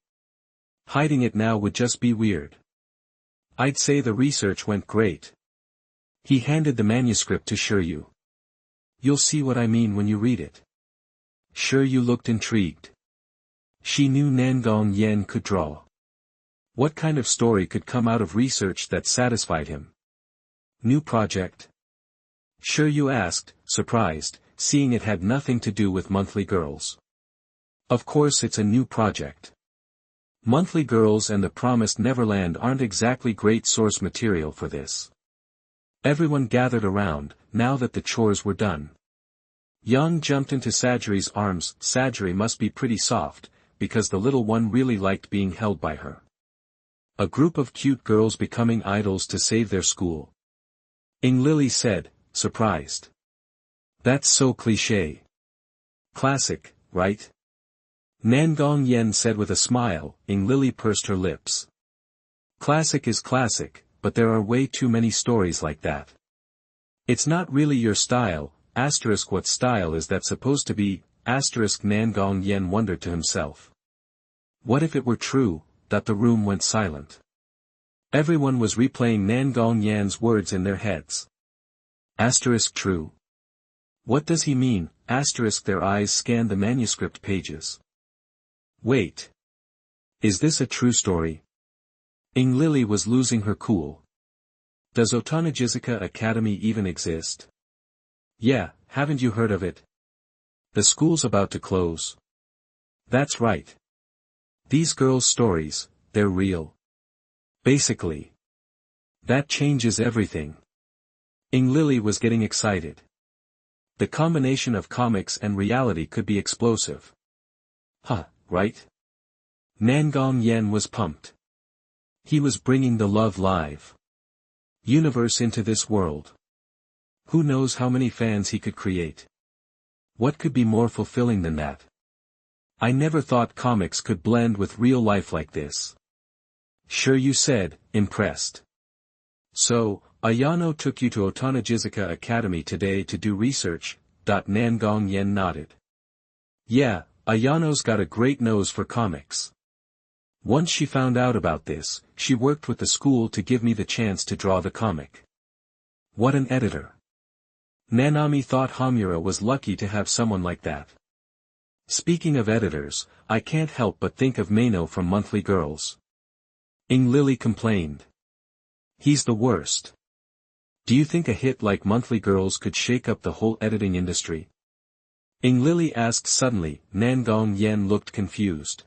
Hiding it now would just be weird. I'd say the research went great. He handed the manuscript to Shiryu. You'll see what I mean when you read it. Shiryu looked intrigued. She knew Nangong Yan could draw. What kind of story could come out of research that satisfied him? New project? Shiryu asked, surprised, seeing it had nothing to do with monthly girls. Of course it's a new project. Monthly Girls and the Promised Neverland aren't exactly great source material for this. Everyone gathered around, now that the chores were done. Yang jumped into Sajari's arms. Sajari must be pretty soft, because the little one really liked being held by her. A group of cute girls becoming idols to save their school. Lily said, surprised. That's so cliché. Classic, right? Nangong Yan said with a smile. Lily pursed her lips. Classic is classic, but there are way too many stories like that. It's not really your style. What style is that supposed to be? Nangong Yan wondered to himself. What if it were true? The room went silent. Everyone was replaying Nangong Yan's words in their heads. True? What does he mean? Their eyes scanned the manuscript pages. Wait. Is this a true story? Lily was losing her cool. Does Otonagizuka Academy even exist? Yeah, haven't you heard of it? The school's about to close. That's right. These girls' stories, they're real. Basically. That changes everything. Lily was getting excited. The combination of comics and reality could be explosive. Right? Nangong Yan was pumped. He was bringing the Love Live universe into this world. Who knows how many fans he could create? What could be more fulfilling than that? I never thought comics could blend with real life like this. Shiryu said, impressed. So, Ayano took you to Otonagizuka Academy today to do research? Nangong Yan nodded. Yeah, Ayano's got a great nose for comics. Once she found out about this, she worked with the school to give me the chance to draw the comic. What an editor. Nanami thought Hamura was lucky to have someone like that. Speaking of editors, I can't help but think of Maino from Monthly Girls. Lily complained. He's the worst. Do you think a hit like Monthly Girls could shake up the whole editing industry? Lily asked suddenly. Nangong Yan looked confused.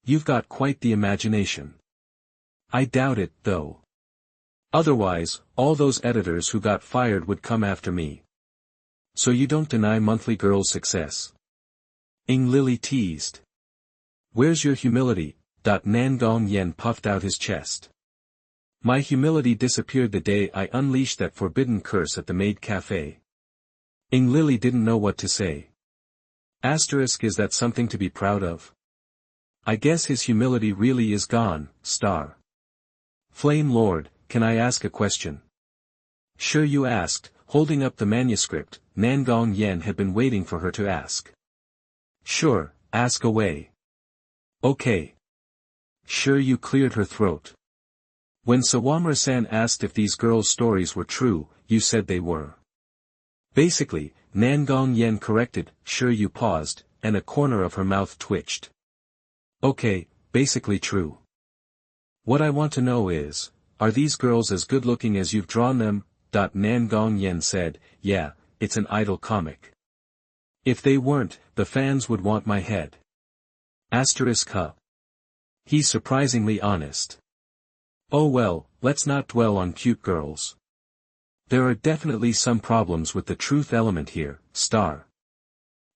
You've got quite the imagination. I doubt it, though. Otherwise, all those editors who got fired would come after me. So you don't deny Monthly Girls' success? Lily teased. Where's your humility? Nangong Yan puffed out his chest. My humility disappeared the day I unleashed that forbidden curse at the maid cafe. Lily didn't know what to say. Is that something to be proud of? I guess his humility really is gone. Flame Lord, can I ask a question? Shiryu asked, holding up the manuscript. Nangong Yan had been waiting for her to ask. Sure, ask away. Okay. Sure, you cleared her throat. When Sawamura-san asked if these girls' stories were true, you said they were. Basically, Nangong Yan corrected. Sure, you paused, and a corner of her mouth twitched. Okay, basically true. What I want to know is, are these girls as good looking as you've drawn them? Nangong Yan said, yeah, it's an idol comic. If they weren't, the fans would want my head. Huh. He's surprisingly honest. Oh well, let's not dwell on cute girls. There are definitely some problems with the truth element here, star.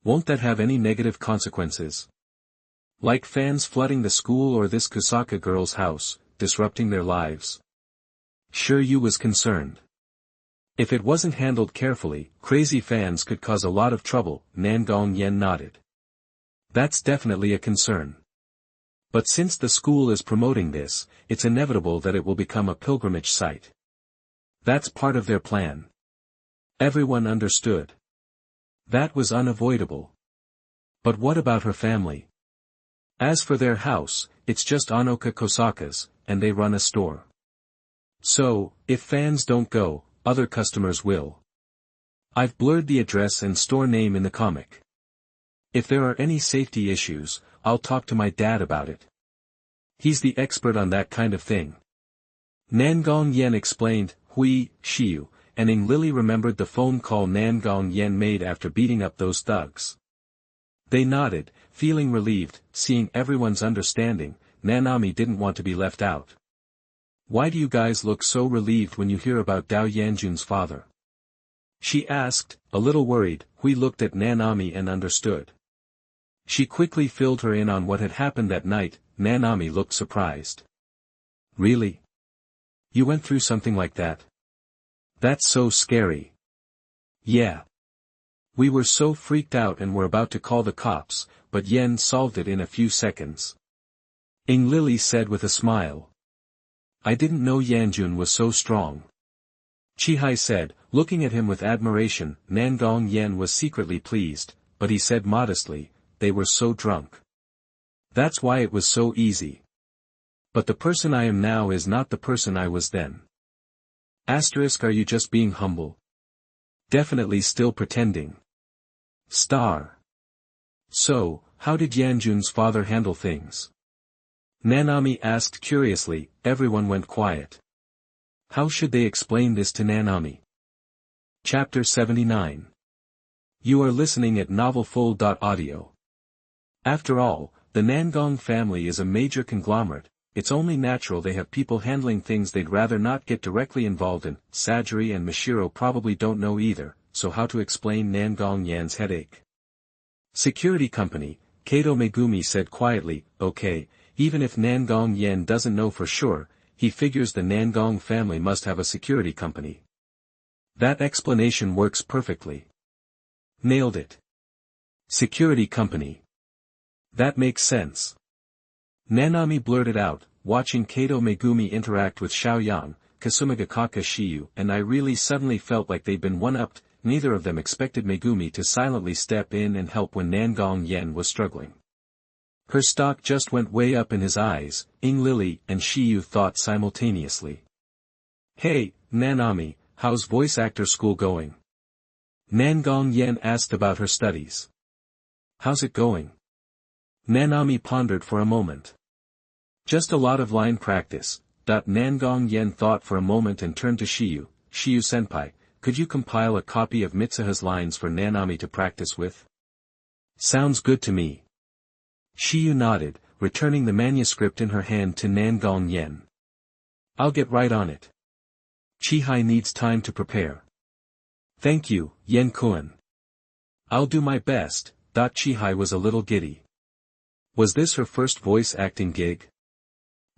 Won't that have any negative consequences? Like fans flooding the school or this Kusaka girl's house, disrupting their lives? Sure, you was concerned. If it wasn't handled carefully, crazy fans could cause a lot of trouble. Nangong Yan nodded. That's definitely a concern. But since the school is promoting this, it's inevitable that it will become a pilgrimage site. That's part of their plan. Everyone understood. That was unavoidable. But what about her family? As for their house, it's just Onoka Kosaka's, and they run a store. So, if fans don't go, other customers will. I've blurred the address and store name in the comic. If there are any safety issues, I'll talk to my dad about it. He's the expert on that kind of thing. Nangong Yan explained. Hui, Shiyu, and Ing Lily remembered the phone call Nangong Yan made after beating up those thugs. They nodded, feeling relieved. Seeing everyone's understanding, Nanami didn't want to be left out. Why do you guys look so relieved when you hear about Dao Yanjun's father? She asked, a little worried. Hui looked at Nanami and understood. She quickly filled her in on what had happened that night. Nanami looked surprised. Really? You went through something like that? That's so scary. Yeah. We were so freaked out and were about to call the cops, but Yen solved it in a few seconds. Ing Lily said with a smile. I didn't know Yanjun was so strong. Chihai said, looking at him with admiration. Nangong Yan was secretly pleased, but he said modestly, they were so drunk. That's why it was so easy. But the person I am now is not the person I was then. Are you just being humble? Definitely still pretending. Star. So, how did Yanjun's father handle things? Nanami asked curiously. Everyone went quiet. How should they explain this to Nanami? Chapter 79. You are listening at novelfull.audio. After all, the Nangong family is a major conglomerate. It's only natural they have people handling things they'd rather not get directly involved in. Sajiri and Mashiro probably don't know either, so how to explain Nangong Yan's headache? Security company, Kato Megumi said quietly. Okay, even if Nangong Yan doesn't know for sure, he figures the Nangong family must have a security company. That explanation works perfectly. Nailed it. Security company. That makes sense. Nanami blurted out, watching Kato Megumi interact with Xiaoyang, Kasumigakaka Shiyu, and I really suddenly felt like they'd been one-upped. Neither of them expected Megumi to silently step in and help when Nangong Yan was struggling. Her stock just went way up in his eyes. Ing Lily and Shiyu thought simultaneously. Hey, Nanami, how's voice actor school going? Nangong Yan asked about her studies. How's it going? Nanami pondered for a moment. Just a lot of line practice. Nangong Yan thought for a moment and turned to Shiyu. Shiyu-senpai, could you compile a copy of Mitsuha's lines for Nanami to practice with? Sounds good to me. Shiyu nodded, returning the manuscript in her hand to Nangong Yan. I'll get right on it. Chihai needs time to prepare. Thank you, Yen-kun. I'll do my best. Chihai was a little giddy. Was this her first voice acting gig?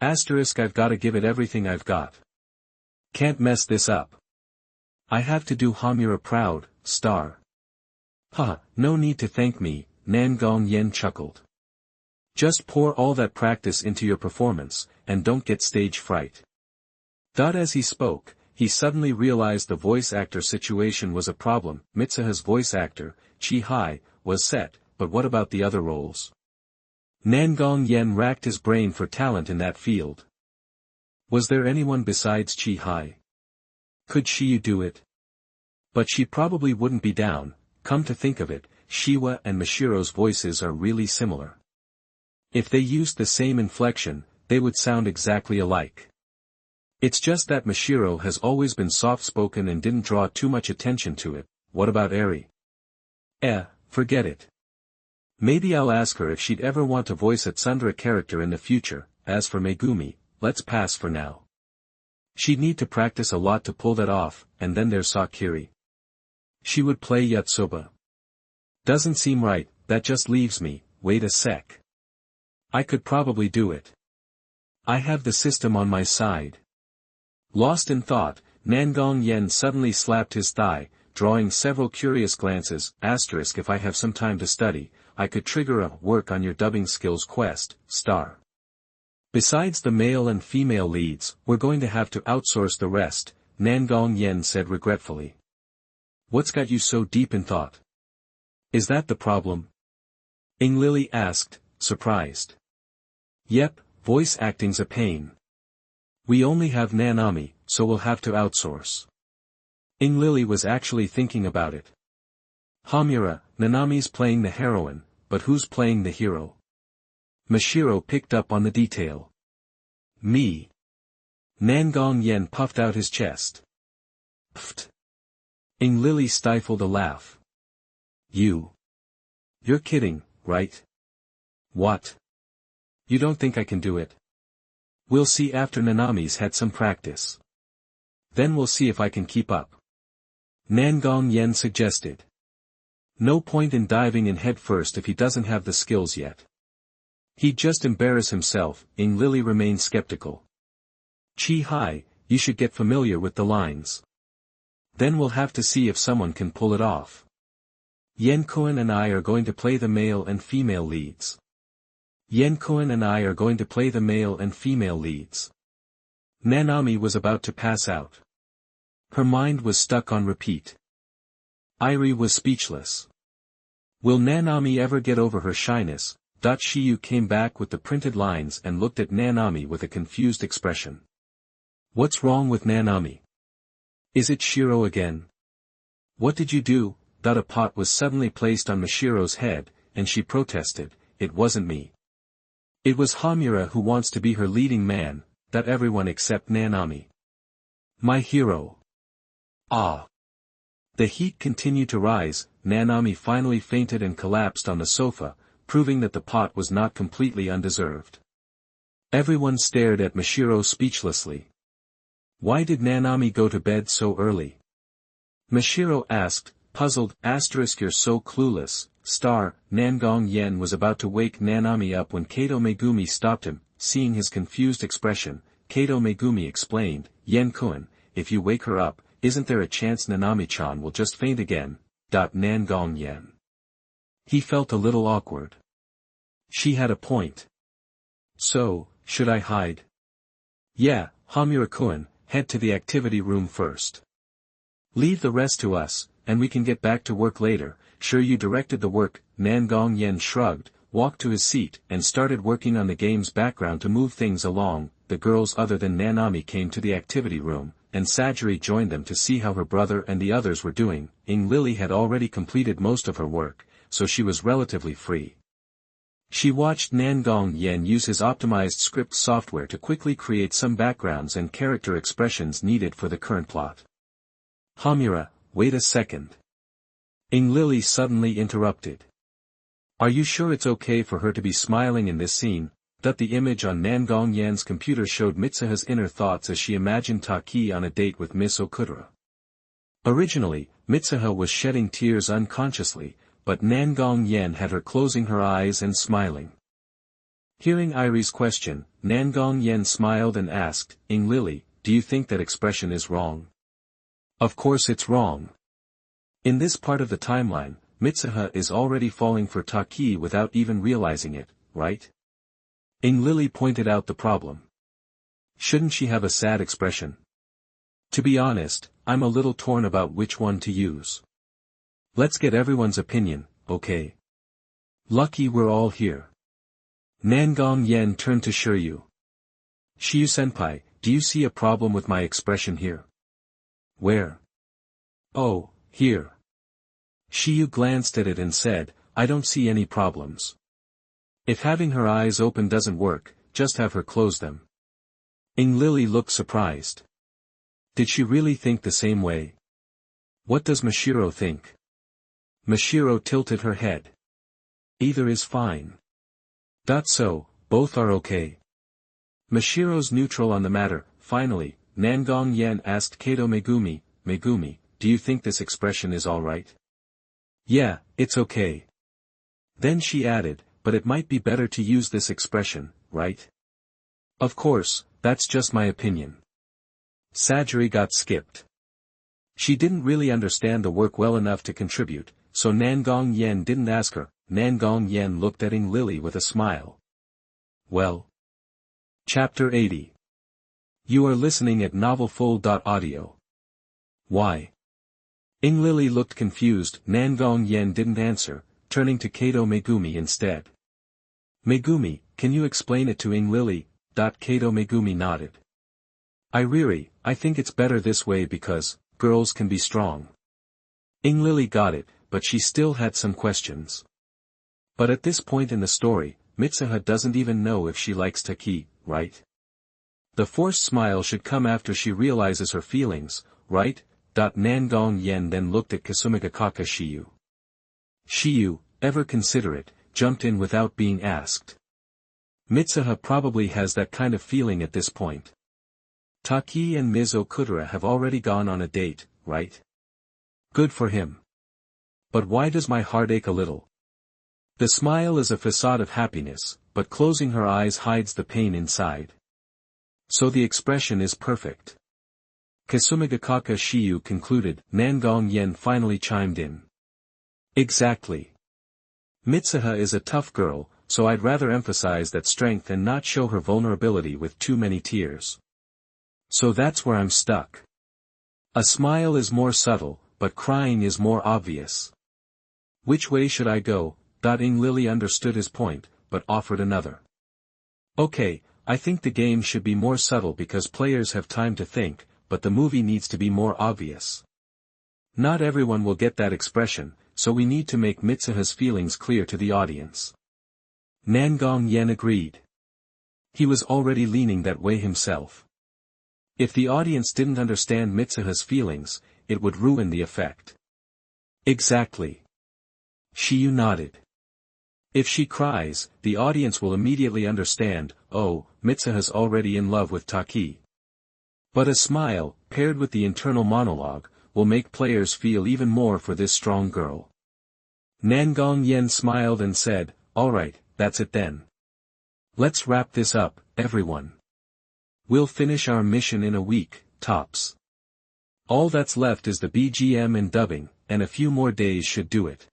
I've gotta give it everything I've got. Can't mess this up. I have to do Hamura proud, star. No need to thank me, Nangong Yan chuckled. Just pour all that practice into your performance, and don't get stage fright. As he spoke, he suddenly realized the voice actor situation was a problem. Mitsuha's voice actor, Chi-Hai, was set, but what about the other roles? Nangong Yan racked his brain for talent in that field. Was there anyone besides Chi-Hai? Could Shiyu do it? But she probably wouldn't be down. Come to think of it, Shiwa and Mashiro's voices are really similar. If they used the same inflection, they would sound exactly alike. It's just that Mashiro has always been soft-spoken and didn't draw too much attention to it. What about Eri? Forget it. Maybe I'll ask her if she'd ever want to voice a Tsundere character in the future. As for Megumi, let's pass for now. She'd need to practice a lot to pull that off, and then there's Sakiri. She would play Yotsuba. Doesn't seem right. That just leaves me. Wait a sec. I could probably do it. I have the system on my side. Lost in thought, Nangong Yan suddenly slapped his thigh, drawing several curious glances. If I have some time to study, I could trigger a work on your dubbing skills quest, star. Besides the male and female leads, we're going to have to outsource the rest, Nangong Yan said regretfully. What's got you so deep in thought? Is that the problem? Lily asked, surprised. Yep, voice acting's a pain. We only have Nanami, so we'll have to outsource. Lily was actually thinking about it. Hamura, Nanami's playing the heroine, but who's playing the hero? Mashiro picked up on the detail. Me. Nangong Yan puffed out his chest. Pfft. Lily stifled a laugh. You're kidding, right? What? You don't think I can do it? We'll see after Nanami's had some practice. Then we'll see if I can keep up. Nangong Yan suggested. No point in diving in head first if he doesn't have the skills yet. He'd just embarrass himself. Lily remained skeptical. Chi-Hai, you should get familiar with the lines. Then we'll have to see if someone can pull it off. Yen-kun and I are going to play the male and female leads. Yen-kun and I are going to play the male and female leads. Nanami was about to pass out. Her mind was stuck on repeat. Irie was speechless. Will Nanami ever get over her shyness? Shiyu came back with the printed lines and looked at Nanami with a confused expression. What's wrong with Nanami? Is it Shiro again? What did you do? A pot was suddenly placed on Mashiro's head, and she protested, it wasn't me. It was Hamura who wants to be her leading man, everyone except Nanami. My hero. Ah. The heat continued to rise. Nanami finally fainted and collapsed on the sofa, proving that the pot was not completely undeserved. Everyone stared at Mashiro speechlessly. Why did Nanami go to bed so early? Mashiro asked, puzzled. You're so clueless, star. Nangong Yan was about to wake Nanami up when Kato Megumi stopped him. Seeing his confused expression, Kato Megumi explained, Yen-kun, if you wake her up, isn't there a chance Nanami-chan will just faint again? Nangong Yan. He felt a little awkward. She had a point. So, should I hide? Yeah, Hamura-kun, head to the activity room first. Leave the rest to us, and we can get back to work later. Sure, you directed the work. Nangong Yan shrugged, walked to his seat, and started working on the game's background to move things along. The girls other than Nanami came to the activity room, and Sajiri joined them to see how her brother and the others were doing. Lily had already completed most of her work, so she was relatively free. She watched Nangong Yan use his optimized script software to quickly create some backgrounds and character expressions needed for the current plot. Hamura, wait a second. Lily suddenly interrupted. Are you sure it's okay for her to be smiling in this scene? The image on Nangong Yan's computer showed Mitsuha's inner thoughts as she imagined Taki on a date with Miss Okudera. Originally, Mitsuha was shedding tears unconsciously, but Nangong Yan had her closing her eyes and smiling. Hearing Irie's question, Nangong Yan smiled and asked, Lily, do you think that expression is wrong? Of course it's wrong. In this part of the timeline, Mitsuha is already falling for Taki without even realizing it, right? Lily pointed out the problem. Shouldn't she have a sad expression? To be honest, I'm a little torn about which one to use. Let's get everyone's opinion, okay? Lucky we're all here. Nangong Yan turned to Shiryu. Shiryu-senpai, do you see a problem with my expression here? Where? Oh, here. Shiryu glanced at it and said, I don't see any problems. If having her eyes open doesn't work, just have her close them. Lily looked surprised. Did she really think the same way? What does Mashiro think? Mashiro tilted her head. Either is fine. So, both are okay. Mashiro's neutral on the matter. Finally, Nangong Yan asked Kato Megumi, Megumi, do you think this expression is alright? Yeah, it's okay. Then she added, but it might be better to use this expression, right? Of course, that's just my opinion. Sajiri got skipped. She didn't really understand the work well enough to contribute, so Nangong Yan didn't ask her. Nangong Yan looked at Lily with a smile. Well. Chapter 80. You are listening at novelfull.audio. Why? Lily looked confused. Nangong Yan didn't answer, turning to Kato Megumi instead. Megumi, can you explain it to Lily? Kato Megumi nodded. I think it's better this way because, girls can be strong. Lily got it, but she still had some questions. But at this point in the story, Mitsuha doesn't even know if she likes Taki, right? The forced smile should come after she realizes her feelings, right? Nangong Yan then looked at Kasumigakaka Shiryu. Shiryu, ever considerate, jumped in without being asked. Mitsuha probably has that kind of feeling at this point. Taki and Ms. Okutora have already gone on a date, right? Good for him. But why does my heart ache a little? The smile is a facade of happiness, but closing her eyes hides the pain inside. So the expression is perfect. Kasumigakaka Shiryu concluded. Nangong Yan finally chimed in. Exactly. Mitsuha is a tough girl, so I'd rather emphasize that strength and not show her vulnerability with too many tears. So that's where I'm stuck. A smile is more subtle, but crying is more obvious. Which way should I go? Lily understood his point, but offered another. Okay, I think the game should be more subtle because players have time to think, but the movie needs to be more obvious. Not everyone will get that expression, so we need to make Mitsuha's feelings clear to the audience. Nangong Yan agreed. He was already leaning that way himself. If the audience didn't understand Mitsuha's feelings, it would ruin the effect. Exactly. Shiryu nodded. If she cries, the audience will immediately understand, oh, Mitsuha's already in love with Taki. But a smile, paired with the internal monologue, will make players feel even more for this strong girl. Nangong Yan smiled and said, alright, that's it then. Let's wrap this up, everyone. We'll finish our mission in a week, tops. All that's left is the BGM and dubbing, and a few more days should do it.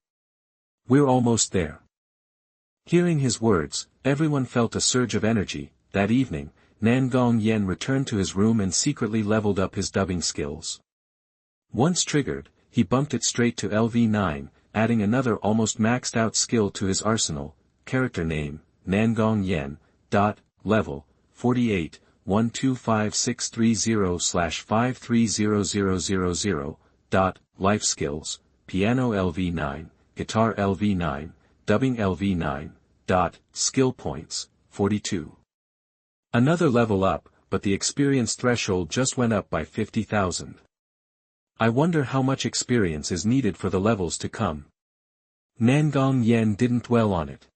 We're almost there. Hearing his words, everyone felt a surge of energy. That evening, Nangong Yan returned to his room and secretly leveled up his dubbing skills. Once triggered, he bumped it straight to LV9, adding another almost maxed out skill to his arsenal. Character name, Nangong Yan. Level, 48, 125630/530000. Life skills, piano LV9, guitar LV9, dubbing LV9. Skill points, 42. Another level up, but the experience threshold just went up by 50,000. I wonder how much experience is needed for the levels to come. Nangong Yan didn't dwell on it.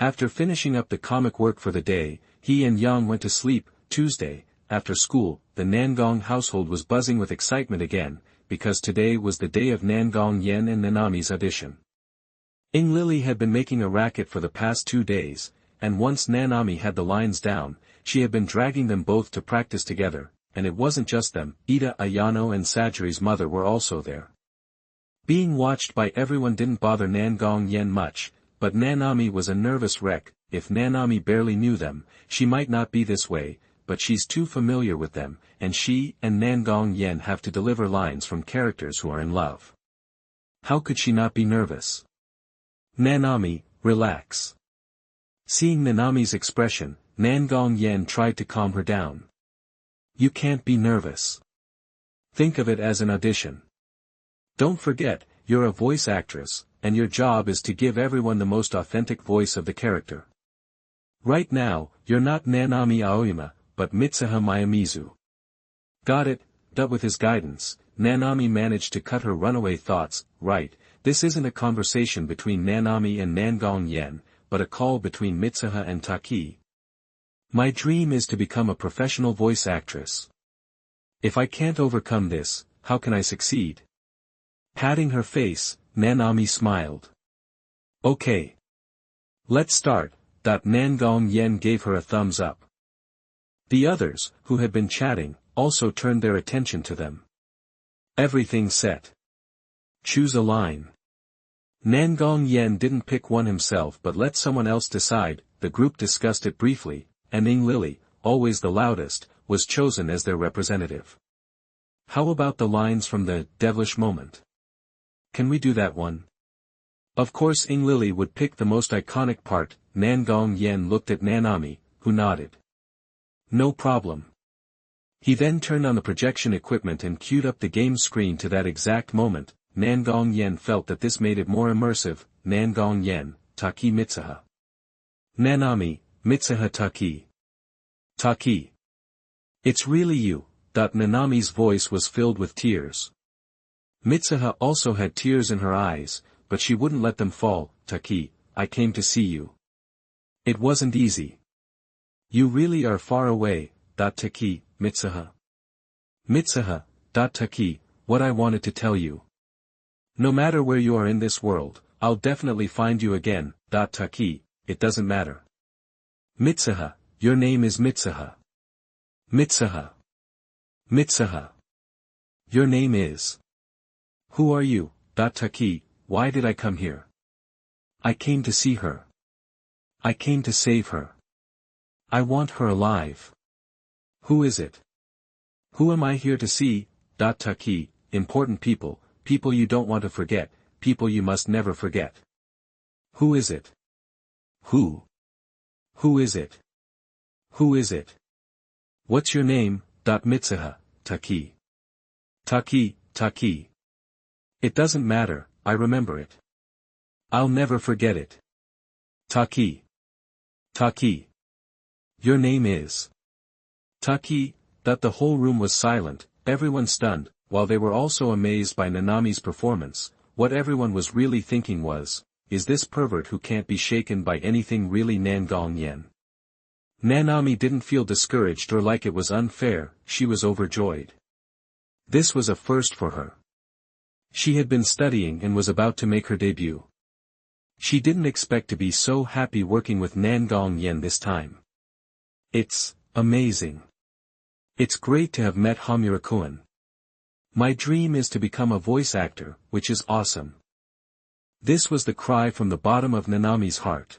After finishing up the comic work for the day, he and Yang went to sleep. Tuesday, after school, the Nangong household was buzzing with excitement again, because today was the day of Nangong Yan and Nanami's audition. Lily had been making a racket for the past 2 days, and once Nanami had the lines down, she had been dragging them both to practice together, and it wasn't just them. Ida, Ayano and Sajiri's mother were also there. Being watched by everyone didn't bother Nangong Yan much, but Nanami was a nervous wreck. If Nanami barely knew them, she might not be this way, but she's too familiar with them, and she and Nangong Yan have to deliver lines from characters who are in love. How could she not be nervous? Nanami, relax. Seeing Nanami's expression, Nangong Yan tried to calm her down. You can't be nervous. Think of it as an audition. Don't forget, you're a voice actress, and your job is to give everyone the most authentic voice of the character. Right now, you're not Nanami Aoyama, but Mitsuha Mayamizu. Got it. With his guidance, Nanami managed to cut her runaway thoughts. Right, this isn't a conversation between Nanami and Nangong Yan, but a call between Mitsuha and Taki. My dream is to become a professional voice actress. If I can't overcome this, how can I succeed? Patting her face, Nanami smiled. Okay. Let's start. Nangong Yan gave her a thumbs up. The others, who had been chatting, also turned their attention to them. Everything set. Choose a line. Nangong Yan didn't pick one himself but let someone else decide. The group discussed it briefly, and Ing Lily, always the loudest, was chosen as their representative. How about the lines from the devilish moment? Can we do that one? Of course Ing Lily would pick the most iconic part. Nangong Yan looked at Nanami, who nodded. No problem. He then turned on the projection equipment and queued up the game screen to that exact moment. Nangong Yan felt that this made it more immersive. Nangong Yan, Taki Mitsuha. Nanami, Mitsuha Taki. Taki. It's really you. Nanami's voice was filled with tears. Mitsuha also had tears in her eyes, but she wouldn't let them fall. Taki, I came to see you. It wasn't easy. You really are far away. Taki, Mitsuha. Mitsuha, Taki, what I wanted to tell you. No matter where you are in this world, I'll definitely find you again. Taki, it doesn't matter. Mitsuha, your name is Mitsuha. Mitsuha. Mitsuha. Your name is. Who are you? Taki, why did I come here? I came to see her. I came to save her. I want her alive. Who is it? Who am I here to see? Taki, important people, people you don't want to forget, people you must never forget. Who is it? Who? Who is it? Who is it? What's your name? Mitsuha, Taki. Taki, Taki. It doesn't matter, I remember it. I'll never forget it. Taki. Taki. Your name is. Taki. The whole room was silent, everyone stunned, while they were also amazed by Nanami's performance. What everyone was really thinking was, is this pervert who can't be shaken by anything really Nangong Yan? Nanami didn't feel discouraged or like it was unfair, she was overjoyed. This was a first for her. She had been studying and was about to make her debut. She didn't expect to be so happy working with Nangong Yan this time. It's amazing. It's great to have met Hamura-kun. My dream is to become a voice actor, which is awesome. This was the cry from the bottom of Nanami's heart.